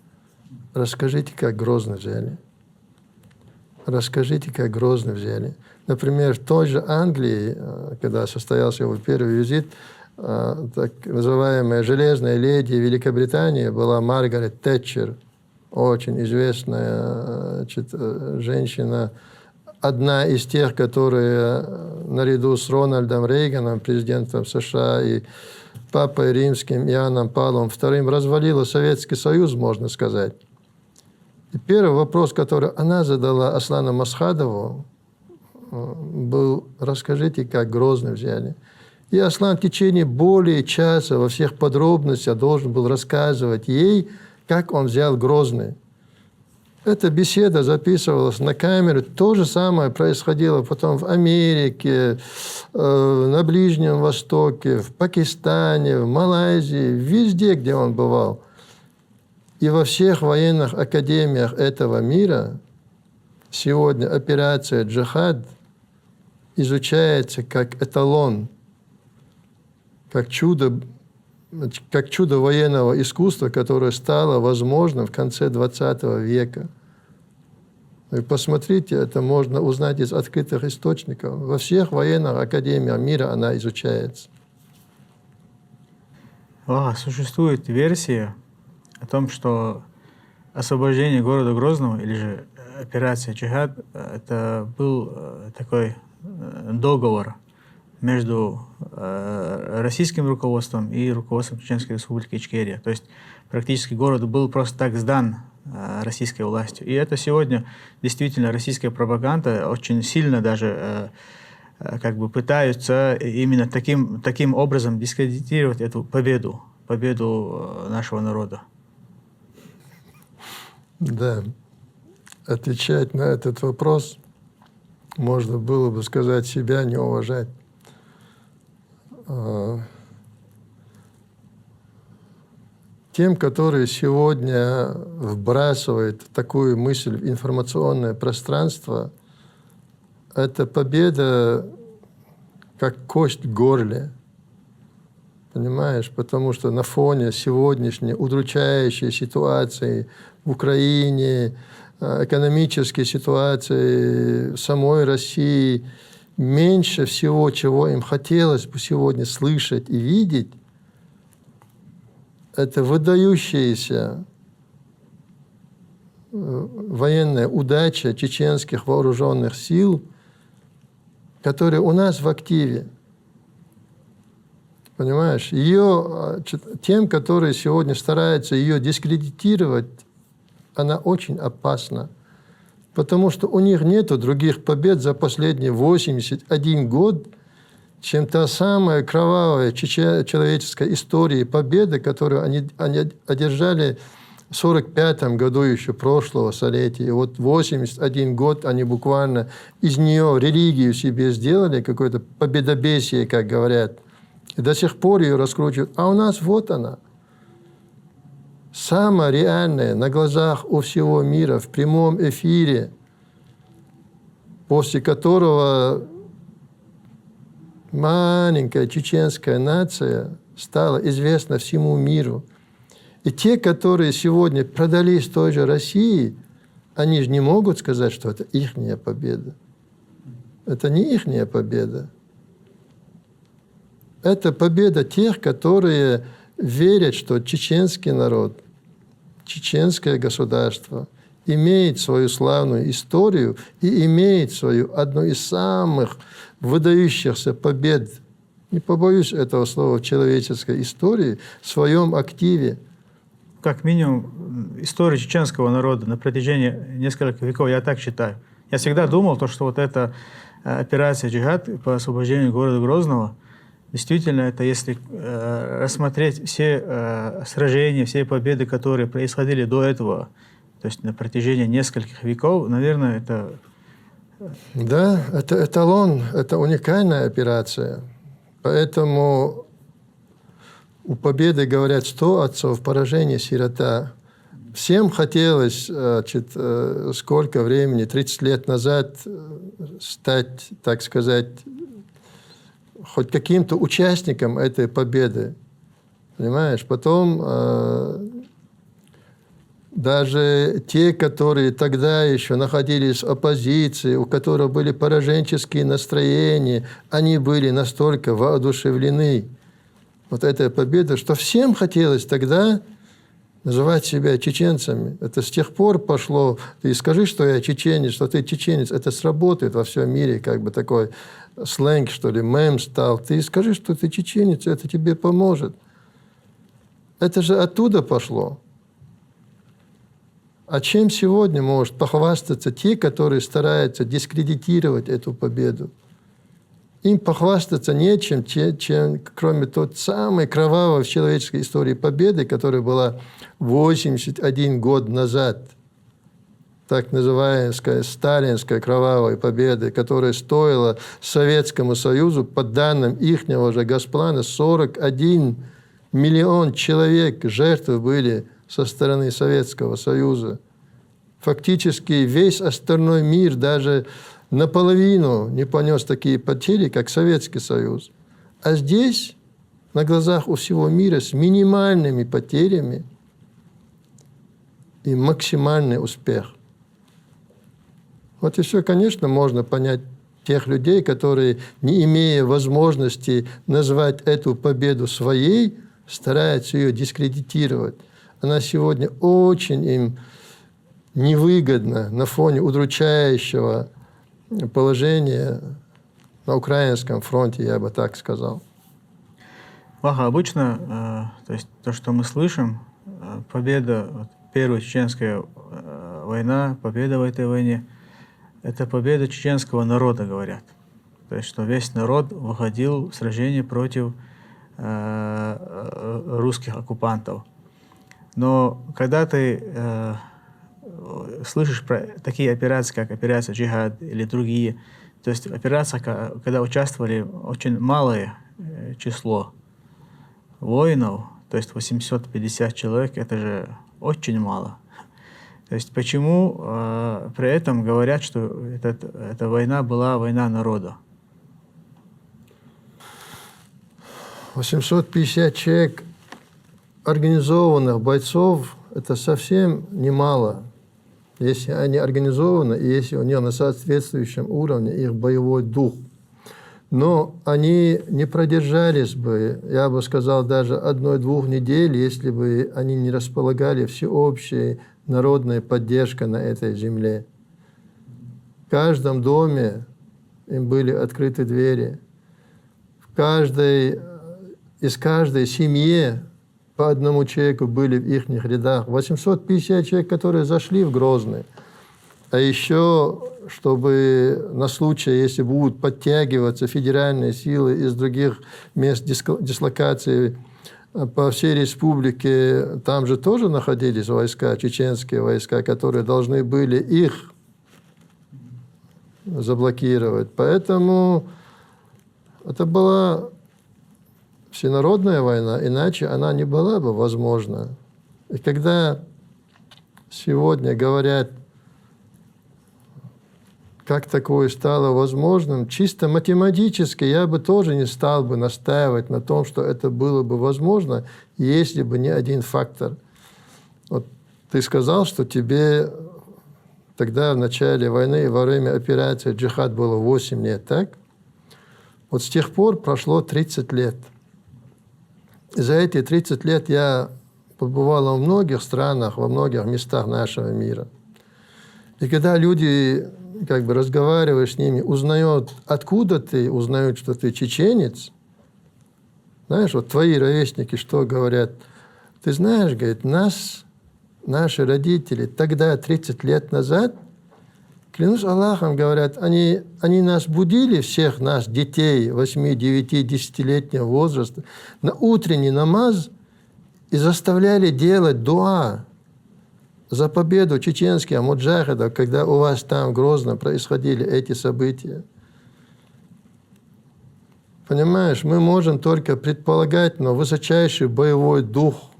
расскажите, как Грозный взяли. Расскажите, как Грозный взяли. Например, в той же Англии, когда состоялся его первый визит, так называемая «железная леди» Великобритании была Маргарет Тэтчер, очень известная, значит, женщина, одна из тех, которые наряду с Рональдом Рейганом, президентом США, и Папой Римским Иоанном Павлом II развалила Советский Союз, можно сказать. И первый вопрос, который она задала Аслану Масхадову, был: расскажите, как Грозный взяли. И Аслан в течение более часа во всех подробностях должен был рассказывать ей, как он взял Грозный. Эта беседа записывалась на камеру. То же самое происходило потом в Америке, на Ближнем Востоке, в Пакистане, в Малайзии, везде, где он бывал. И во всех военных академиях этого мира сегодня операция «Джихад» изучается как эталон, как чудо военного искусства, которое стало возможным в конце 20 века. И посмотрите, это можно узнать из открытых источников. Во всех военных академиях мира она изучается. Существует версия о том, что освобождение города Грозного, или же операция «Джихад», это был такой договор между российским руководством и руководством Чеченской Республики Ичкерия. То есть практически город был просто так сдан российской властью. И это сегодня действительно российская пропаганда очень сильно даже как бы пытаются именно таким образом дискредитировать эту победу нашего народа. Да. Отвечать на этот вопрос можно было бы сказать: себя не уважать. Тем, которые сегодня вбрасывают такую мысль в информационное пространство, эта победа, как кость в горле. Понимаешь? Потому что на фоне сегодняшней удручающей ситуации в Украине, экономической ситуации в самой России, меньше всего, чего им хотелось бы сегодня слышать и видеть, это выдающаяся военная удача чеченских вооруженных сил, которые у нас в активе. Понимаешь? Тем, которые сегодня стараются ее дискредитировать, она очень опасна. Потому что у них нет других побед за последние 81 год, чем та самая кровавая человеческая история победы, которую они одержали в 1945 году еще прошлого столетия. И вот 81 год они буквально из нее религию себе сделали, какое-то победобесие, как говорят. И до сих пор ее раскручивают. А у нас вот она. Самая реальная, на глазах у всего мира, в прямом эфире, после которого маленькая чеченская нация стала известна всему миру. И те, которые сегодня продались той же России, они же не могут сказать, что это ихняя победа. Это не ихняя победа. Это победа тех, которые верят, что чеченский народ, чеченское государство имеет свою славную историю и имеет свою одну из самых выдающихся побед, не побоюсь этого слова, в человеческой истории, в своем активе. Как минимум, история чеченского народа на протяжении нескольких веков, я так считаю. Я всегда думал, что вот эта операция «Джихад» по освобождению города Грозного, действительно, это если рассмотреть все сражения, все победы, которые происходили до этого, то есть на протяжении нескольких веков, наверное, это... Да, это эталон, это уникальная операция. Поэтому у победы, говорят, 100 отцов, поражение сирота. Всем хотелось, сколько времени, 30 лет назад, стать, так сказать, хоть каким-то участником этой победы. Понимаешь? Потом даже те, которые тогда еще находились в оппозиции, у которых были пораженческие настроения, они были настолько воодушевлены вот этой победой, что всем хотелось тогда называть себя чеченцами. Это с тех пор пошло. Ты скажи, что я чеченец, что ты чеченец. Это сработает во всем мире, как бы такой сленг, что ли, мем стал. Ты скажи, что ты чеченец, это тебе поможет. Это же оттуда пошло. А чем сегодня может похвастаться те, которые стараются дискредитировать эту победу? Им похвастаться нечем, кроме той самой кровавой в человеческой истории победы, которая была 81 год назад. Так называемая сталинская кровавая победа, которая стоила Советскому Союзу, по данным ихнего же Госплана, 41 миллион человек жертвы были со стороны Советского Союза. Фактически весь остальной мир даже наполовину не понес такие потери, как Советский Союз. А здесь, на глазах у всего мира, с минимальными потерями и максимальный успех. Вот и все, конечно, можно понять тех людей, которые, не имея возможности назвать эту победу своей, стараются ее дискредитировать. Она сегодня очень им невыгодна на фоне удручающего положения на украинском фронте, я бы так сказал. Ваха, обычно, то есть то, что мы слышим, победа, Первая чеченская война, победа в этой войне, это победа чеченского народа, говорят. То есть, что весь народ выходил в сражение против русских оккупантов. Но когда ты слышишь про такие операции, как операция «Джихад» или другие, то есть операция, когда участвовали очень малое число воинов, то есть 850 человек, это же очень мало. То есть почему при этом говорят, что эта война была война народа? 850 человек организованных бойцов – это совсем немало. Если они организованы, и если у них на соответствующем уровне их боевой дух. Но они не продержались бы, я бы сказал, даже 1-2 недель, если бы они не располагали всеобщей народной поддержкой на этой земле. В каждом доме им были открыты двери. Из каждой семьи по 1 человеку были в их рядах. 850 человек, которые зашли в Грозный. А еще, чтобы на случай, если будут подтягиваться федеральные силы из других мест дислокации по всей республике, там же тоже находились войска, чеченские войска, которые должны были их заблокировать. Поэтому это была всенародная война, иначе она не была бы возможна. И когда сегодня говорят, как такое стало возможным, чисто математически я бы тоже не стал бы настаивать на том, что это было бы возможно, если бы не один фактор. Вот ты сказал, что тебе тогда в начале войны, во время операции «Джихад» было 8 лет, так? Вот с тех пор прошло 30 лет. И за эти 30 лет я побывал во многих странах, во многих местах нашего мира. И когда люди, как бы разговариваешь с ними, узнают, откуда ты, узнают, что ты чеченец, знаешь, вот твои ровесники что говорят? Ты знаешь, говорит, наши родители тогда, 30 лет назад, клянусь Аллахом, говорят, они нас будили, всех нас, детей 8, 9, 10-летнего возраста, на утренний намаз и заставляли делать дуа за победу чеченских муджахидов, когда у вас там в Грозном происходили эти события. Понимаешь, мы можем только предполагать, но высочайший боевой дух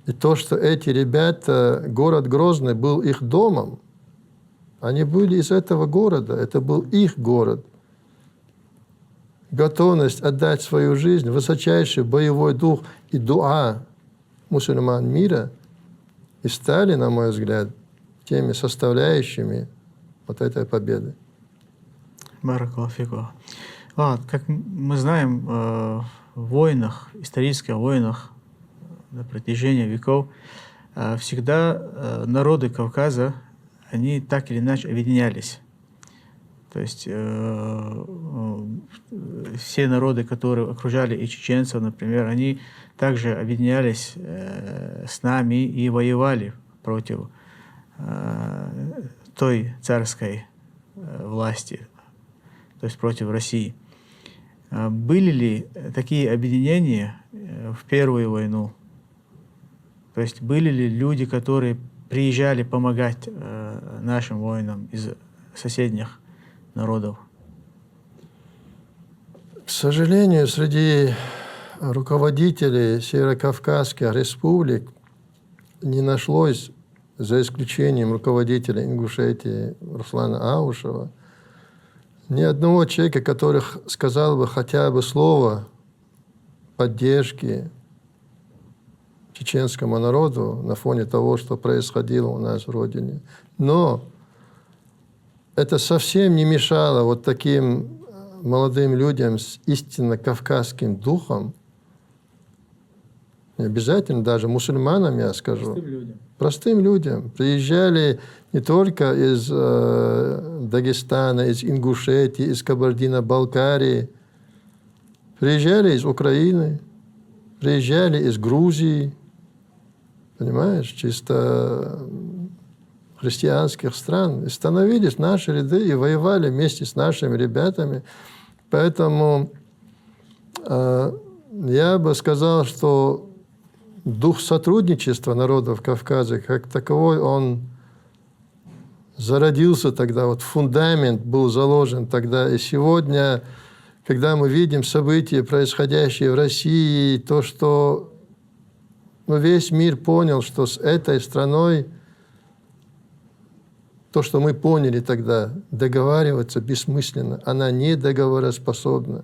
и то, что эти ребята, город Грозный был их домом, они были из этого города, это был их город. Готовность отдать свою жизнь, высочайший боевой дух и дуа мусульман мира и стали, на мой взгляд, теми составляющими вот этой победы. Баракаллаху фику. Как мы знаем, в войнах, исторических войнах на протяжении веков всегда народы Кавказа, они так или иначе объединялись. То есть все народы, которые окружали и чеченцев, например, они также объединялись с нами и воевали против той царской власти, то есть против России. Были ли такие объединения в Первую войну? То есть были ли люди, которые приезжали помогать нашим воинам из соседних народов? К сожалению, среди руководителей северокавказских республик не нашлось, за исключением руководителя Ингушетии Руслана Аушева, ни одного человека, который сказал бы хотя бы слово поддержки чеченскому народу на фоне того, что происходило у нас в родине. Но это совсем не мешало вот таким молодым людям с истинно кавказским духом, не обязательно даже мусульманам, я скажу, простым людям. Приезжали не только из Дагестана, из Ингушетии, из Кабардино-Балкарии, приезжали из Украины, приезжали из Грузии, понимаешь, чисто христианских стран, и становились в наши ряды и воевали вместе с нашими ребятами. Поэтому я бы сказал, что дух сотрудничества народов Кавказа как таковой, он зародился тогда, вот фундамент был заложен тогда. И сегодня, когда мы видим события, происходящие в России, то, что весь мир понял, что с этой страной, то, что мы поняли тогда, договариваться бессмысленно, она не договороспособна.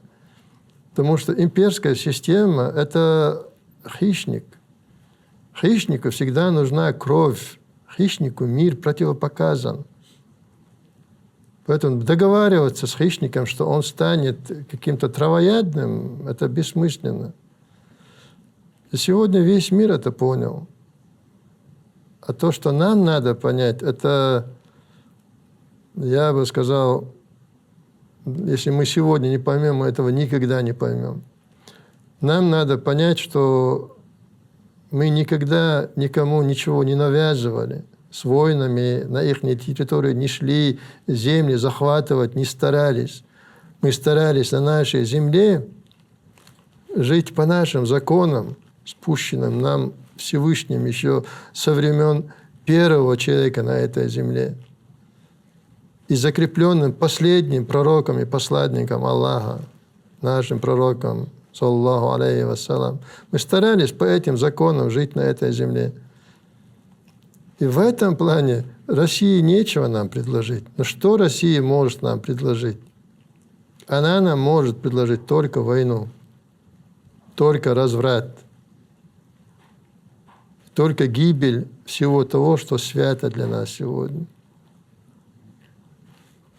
Потому что имперская система – это хищник. Хищнику всегда нужна кровь. Хищнику мир противопоказан. Поэтому договариваться с хищником, что он станет каким-то травоядным, это бессмысленно. И сегодня весь мир это понял. А то, что нам надо понять, это, я бы сказал, если мы сегодня не поймем, мы этого никогда не поймем. Нам надо понять, что мы никогда никому ничего не навязывали. С войнами на их территории не шли, земли захватывать не старались. Мы старались на нашей земле жить по нашим законам, спущенным нам Всевышним еще со времен первого человека на этой земле. И закрепленным последним пророком и посланником Аллаха, нашим пророком, саллаллаху алейхи вассалам. Мы старались по этим законам жить на этой земле. И в этом плане России нечего нам предложить. Но что Россия может нам предложить? Она нам может предложить только войну, только разврат, только гибель всего того, что свято для нас сегодня.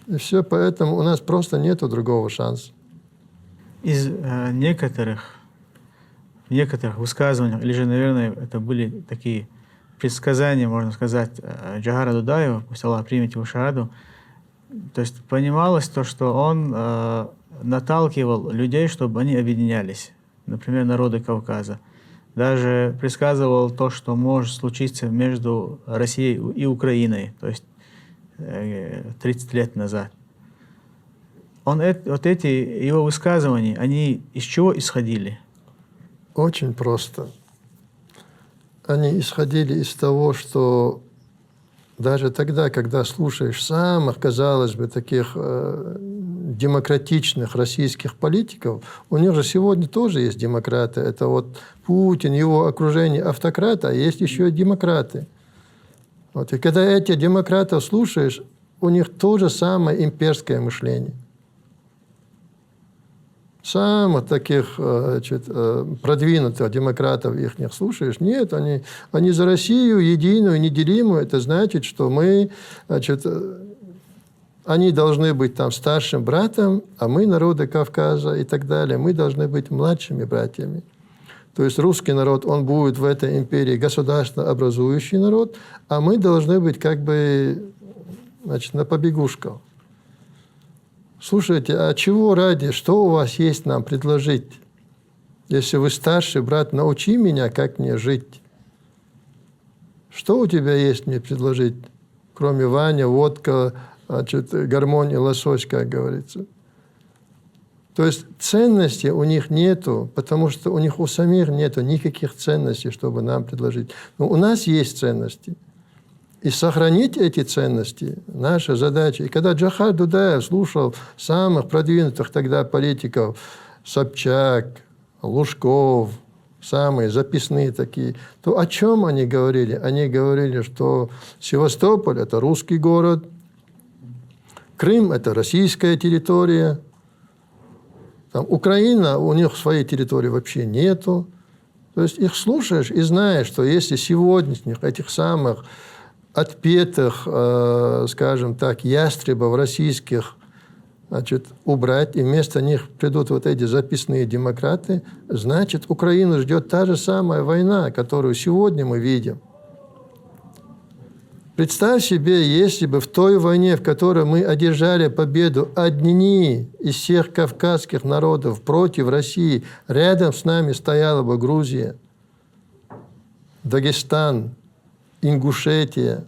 И все, поэтому у нас просто нет другого шанса. Из некоторых высказываний, или же, наверное, это были такие предсказания, можно сказать, Джохара Дудаева, пусть Аллах примет его шахаду, то есть понималось то, что он наталкивал людей, чтобы они объединялись, например, народы Кавказа. Даже предсказывал то, что может случиться между Россией и Украиной, то есть 30 лет назад. Вот эти его высказывания, они из чего исходили? Очень просто. Они исходили из того, что даже тогда, когда слушаешь самых, казалось бы, таких демократичных российских политиков, у них же сегодня тоже есть демократы. Это вот Путин, его окружение автократы, а есть еще и демократы. Вот. И когда этих демократов слушаешь, у них то же самое имперское мышление. Самых таких продвинутых демократов их не слушаешь. Нет, они за Россию единую, неделимую. Это значит, что мы, они должны быть там старшим братом, а мы, народы Кавказа и так далее, мы должны быть младшими братьями. То есть русский народ, он будет в этой империи государственно образующий народ, а мы должны быть как бы на побегушках. Слушайте, а чего ради, что у вас есть нам предложить? Если вы старший брат, научи меня, как мне жить. Что у тебя есть мне предложить, кроме Ваня, водка, гармонь и лосось, как говорится? То есть ценностей у них нету, потому что у них у самих нету никаких ценностей, чтобы нам предложить. Но у нас есть ценности. И сохранить эти ценности – наша задача. И когда Джохар Дудаев слушал самых продвинутых тогда политиков, Собчак, Лужков, самые записные такие, то о чем они говорили? Они говорили, что Севастополь – это русский город, Крым – это российская территория, там, Украина, у них своей территории вообще нету. То есть их слушаешь и знаешь, что если сегодняшних этих самых отпетых, скажем так, ястребов российских, убрать, и вместо них придут вот эти записные демократы, значит, Украину ждет та же самая война, которую сегодня мы видим. Представь себе, если бы в той войне, в которой мы одержали победу, одни из всех кавказских народов против России, рядом с нами стояла бы Грузия, Дагестан, Ингушетия,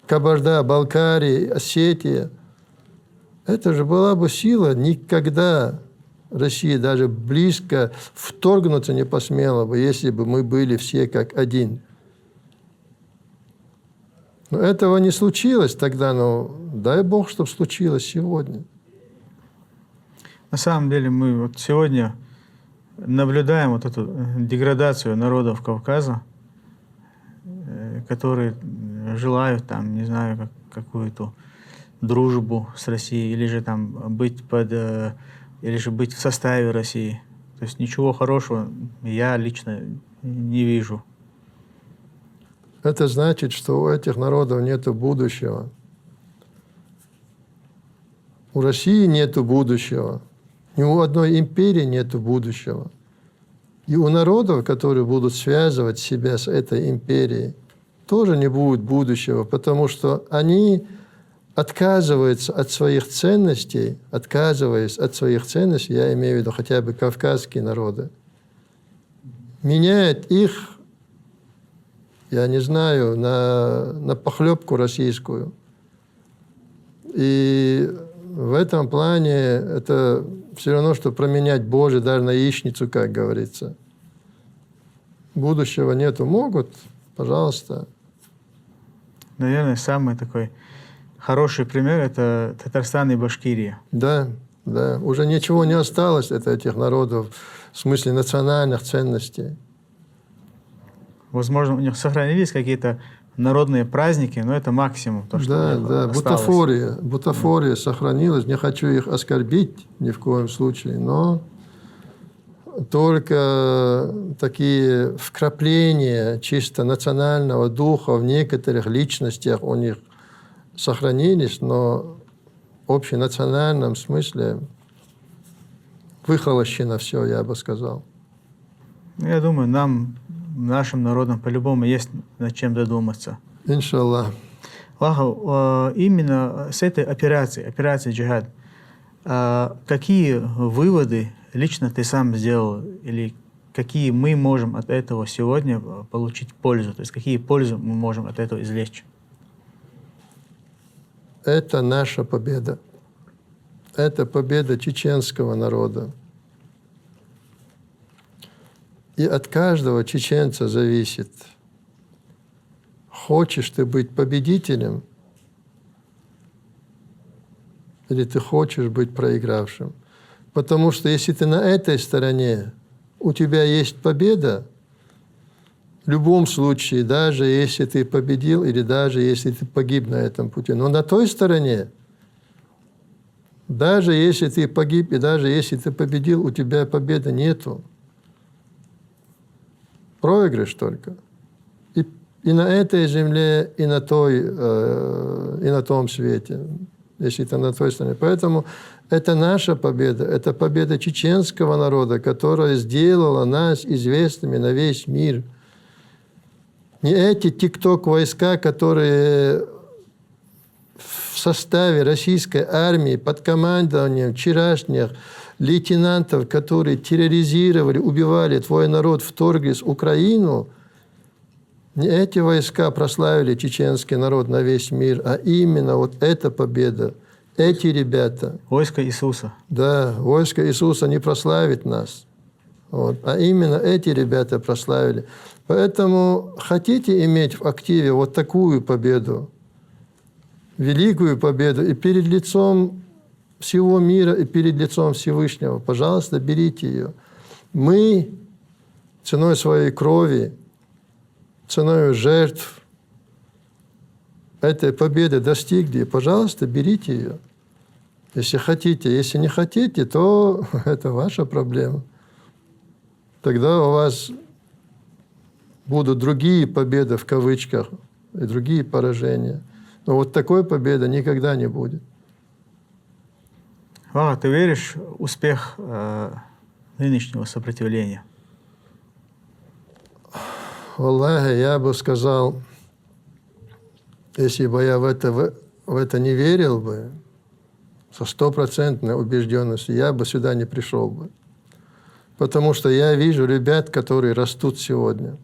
Кабарда-Балкария, Осетия. Это же была бы сила. Никогда Россия даже близко вторгнуться не посмела бы, если бы мы были все как один. Но этого не случилось тогда, но дай Бог, чтобы случилось сегодня. На самом деле мы вот сегодня наблюдаем вот эту деградацию народов Кавказа, которые желают там, не знаю, какую-то дружбу с Россией, или же там быть под или же быть в составе России. То есть ничего хорошего я лично не вижу. Это значит, что у этих народов нет будущего. У России нет будущего. Ни у одной империи нет будущего. И у народов, которые будут связывать себя с этой империей, тоже не будет будущего, потому что они отказываются от своих ценностей, отказываясь от своих ценностей, я имею в виду хотя бы кавказские народы, меняют их, я не знаю, на похлебку российскую. И в этом плане это все равно, что променять Божий дар на яичницу, как говорится. Будущего нету. Могут, пожалуйста. Наверное, самый такой хороший пример – это Татарстан и Башкирия. Да, да. Уже ничего не осталось от этих народов в смысле национальных ценностей. Возможно, у них сохранились какие-то народные праздники, но это максимум, то, что Да, у них да. осталось. Бутафория сохранилась. Не хочу их оскорбить ни в коем случае, но только такие вкрапления чисто национального духа в некоторых личностях у них сохранились, но в общенациональном смысле выхолощено все, я бы сказал. Я думаю, нашим народам по-любому есть над чем задуматься. Иншаллах. Именно с этой операцией «Джихад», какие выводы лично ты сам сделал, или какие мы можем от этого сегодня получить пользу? То есть какие пользы мы можем от этого извлечь? Это наша победа. Это победа чеченского народа. И от каждого чеченца зависит, хочешь ты быть победителем или ты хочешь быть проигравшим. Потому что если ты на этой стороне, у тебя есть победа, в любом случае, даже если ты победил или даже если ты погиб на этом пути. Но на той стороне, даже если ты погиб и даже если ты победил, у тебя победы нету. Проигрыш только. И на этой земле, и на том свете, если ты на той стороне. Поэтому это наша победа, это победа чеченского народа, которая сделала нас известными на весь мир. Не эти тикток-войска, которые в составе российской армии под командованием вчерашних лейтенантов, которые терроризировали, убивали твой народ, вторглись в Украину, не эти войска прославили чеченский народ на весь мир, а именно вот эта победа, эти ребята. Войско Иисуса. Да, войско Иисуса не прославит нас. Вот. А именно эти ребята прославили. Поэтому хотите иметь в активе вот такую победу, великую победу, и перед лицом всего мира, и перед лицом Всевышнего, пожалуйста, берите ее. Мы ценой своей крови, ценой жертв этой победы достигли. Пожалуйста, берите ее. Если хотите. Если не хотите, то это ваша проблема. Тогда у вас будут другие победы, в кавычках, и другие поражения. Но вот такой победы никогда не будет. Ты веришь в успех нынешнего сопротивления? Аллахе, я бы сказал, если бы я в это не верил бы, со стопроцентной убежденностью, я бы сюда не пришел бы. Потому что я вижу ребят, которые растут сегодня.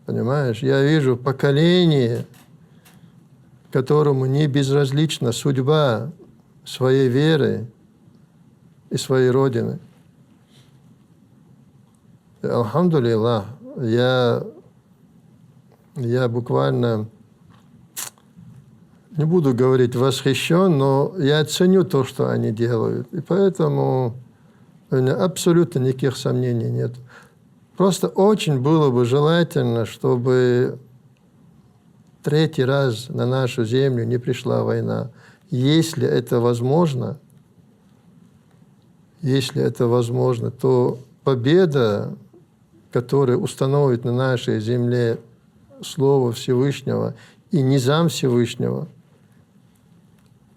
Понимаешь? Я вижу поколение, которому не безразлична судьба своей веры и своей Родины. И, алхамдулиллах, я буквально, не буду говорить восхищен, но я ценю то, что они делают. И поэтому у меня абсолютно никаких сомнений нет. Просто очень было бы желательно, чтобы третий раз на нашу землю не пришла война. Если это возможно, если это возможно, то победа, которая установит на нашей земле Слово Всевышнего и низам Всевышнего,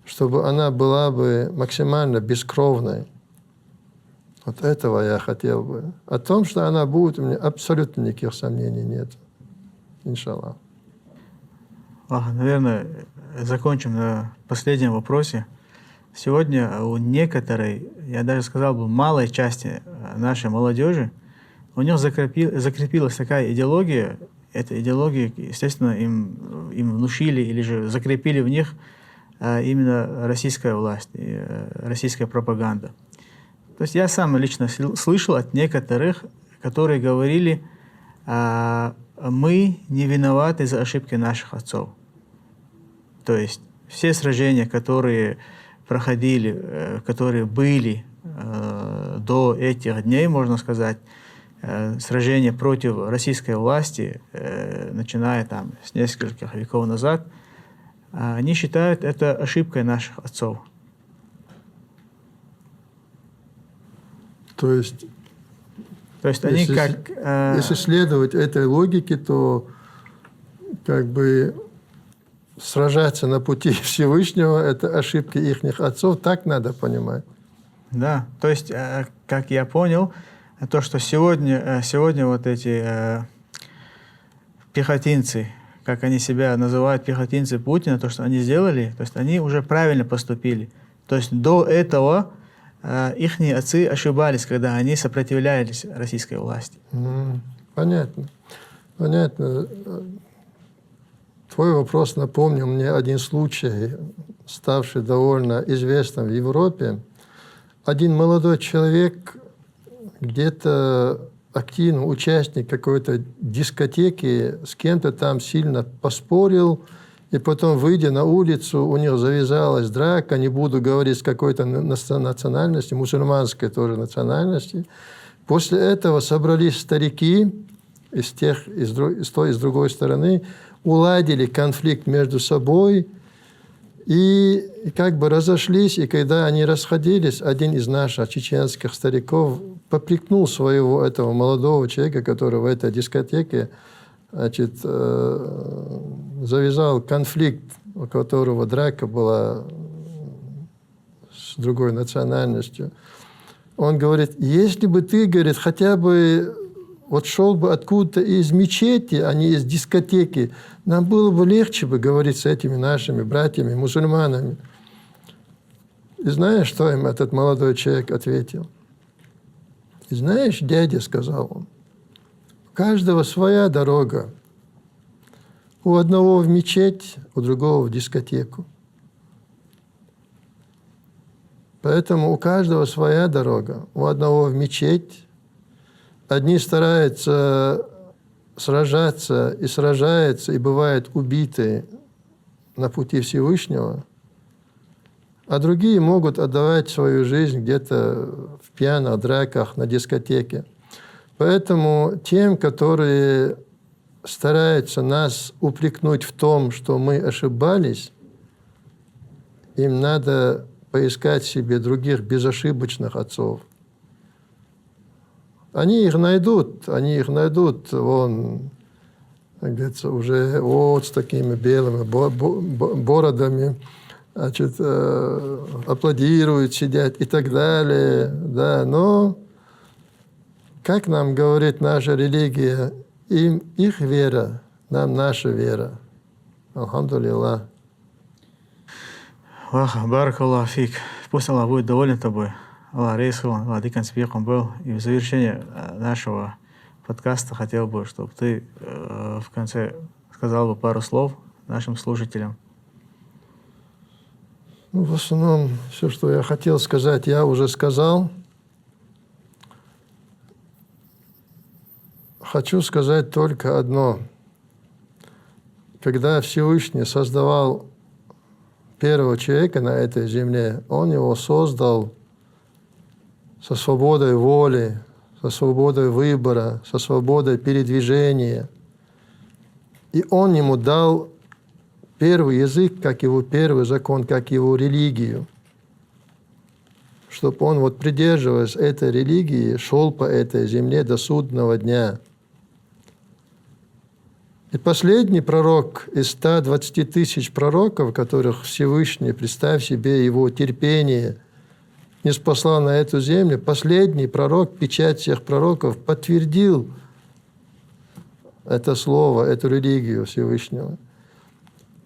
чтобы она была бы максимально бескровной. Вот этого я хотел бы. О том, что она будет, у меня абсолютно никаких сомнений нет. Иншаллах. Наверное, закончим на последнем вопросе. Сегодня у некоторой, я даже сказал бы, малой части нашей молодежи, у них закрепилась такая идеология. Эта идеология, естественно, им внушили или же закрепили в них именно российская власть, российская пропаганда. То есть я сам лично слышал от некоторых, которые говорили, мы не виноваты за ошибки наших отцов. То есть все сражения, которые проходили, которые были до этих дней, можно сказать, сражения против российской власти, начиная там с нескольких веков назад, они считают это ошибкой наших отцов. То есть они если следовать этой логике, то как бы сражаться на пути Всевышнего – это ошибки ихних отцов, так надо понимать. Да, то есть, как я понял, то, что сегодня вот эти пехотинцы, как они себя называют, пехотинцы Путина, то, что они сделали, то есть они уже правильно поступили. То есть до этого ихние отцы ошибались, когда они сопротивлялись российской власти. Понятно. Понятно. Твой вопрос напомнил мне один случай, ставший довольно известным в Европе. Один молодой человек, где-то активный участник какой-то дискотеки, с кем-то там сильно поспорил, и потом, выйдя на улицу, у них завязалась драка, не буду говорить, с какой-то национальности, мусульманской тоже национальности. После этого собрались старики из той и с другой стороны, уладили конфликт между собой и как бы разошлись. И когда они расходились, один из наших чеченских стариков попрекнул своего этого молодого человека, который в этой дискотеке, значит, завязал конфликт, у которого драка была с другой национальностью. Он говорит, если бы ты, говорит, хотя бы вот шел бы откуда-то из мечети, а не из дискотеки, нам было бы легче бы говорить с этими нашими братьями, мусульманами. И знаешь, что им этот молодой человек ответил? И знаешь, дядя, сказал он, у каждого своя дорога. У одного в мечеть, у другого в дискотеку. Поэтому у каждого своя дорога. У одного в мечеть. Одни стараются сражаться и сражаются, и бывают убиты на пути Всевышнего, а другие могут отдавать свою жизнь где-то в пьяных драках на дискотеке. Поэтому тем, которые стараются нас упрекнуть в том, что мы ошибались, им надо поискать себе других безошибочных отцов. Они их найдут, вон, как говорится, уже вот с такими белыми бородами, значит, аплодируют, сидят и так далее. Да. Но, как нам говорит наша религия, им их вера, нам наша вера. Алхамдулиллах. Барак Аллах фик. Пусть Аллах будет доволен тобой. Аллах рейсху, Аллах дикан спихом был. И в завершение нашего подкаста хотел бы, чтобы ты в конце сказал бы пару слов нашим слушателям. Ну, в основном, все, что я хотел сказать, я уже сказал. Хочу сказать только одно. Когда Всевышний создавал первого человека на этой земле, Он его создал со свободой воли, со свободой выбора, со свободой передвижения. И Он ему дал первый язык, как его первый закон, как его религию, чтобы он, вот придерживаясь этой религии, шел по этой земле до судного дня. И последний пророк из 120 тысяч пророков, которых Всевышний, представь себе его терпение, не спасал на эту землю, последний пророк, печать всех пророков, подтвердил это слово, эту религию Всевышнего.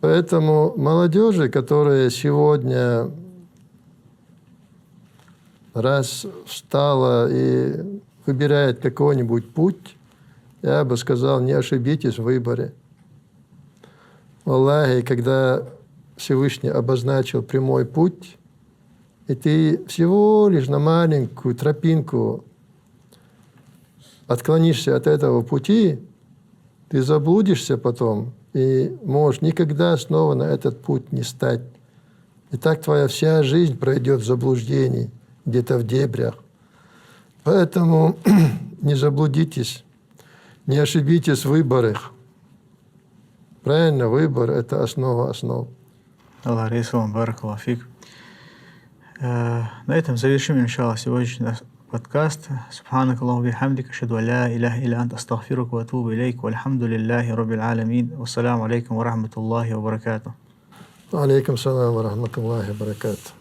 Поэтому молодежи, которая сегодня раз встала и выбирает какой-нибудь путь, я бы сказал, не ошибитесь в выборе. Аллахи, когда Всевышний обозначил прямой путь, и ты всего лишь на маленькую тропинку отклонишься от этого пути, ты заблудишься потом и можешь никогда снова на этот путь не стать. И так твоя вся жизнь пройдет в заблуждении, где-то в дебрях. Поэтому не заблудитесь, не ошибитесь в выборах. Правильно, выбор – это основа основ. Аллах рисован, баракаллах фик. На этом завершим, иншаллах, сегодняшний наш подкаст. Субханак Аллаху бихамдик, ашхаду ан ла илляха илля анта, астагфирука ва атубу илейк, вальхамдулиллахи раббил аламин. Вассаламу алейкум ва рахматуллахи ва баракатух. Алейкум салам ва рахматуллахи ва баракатух.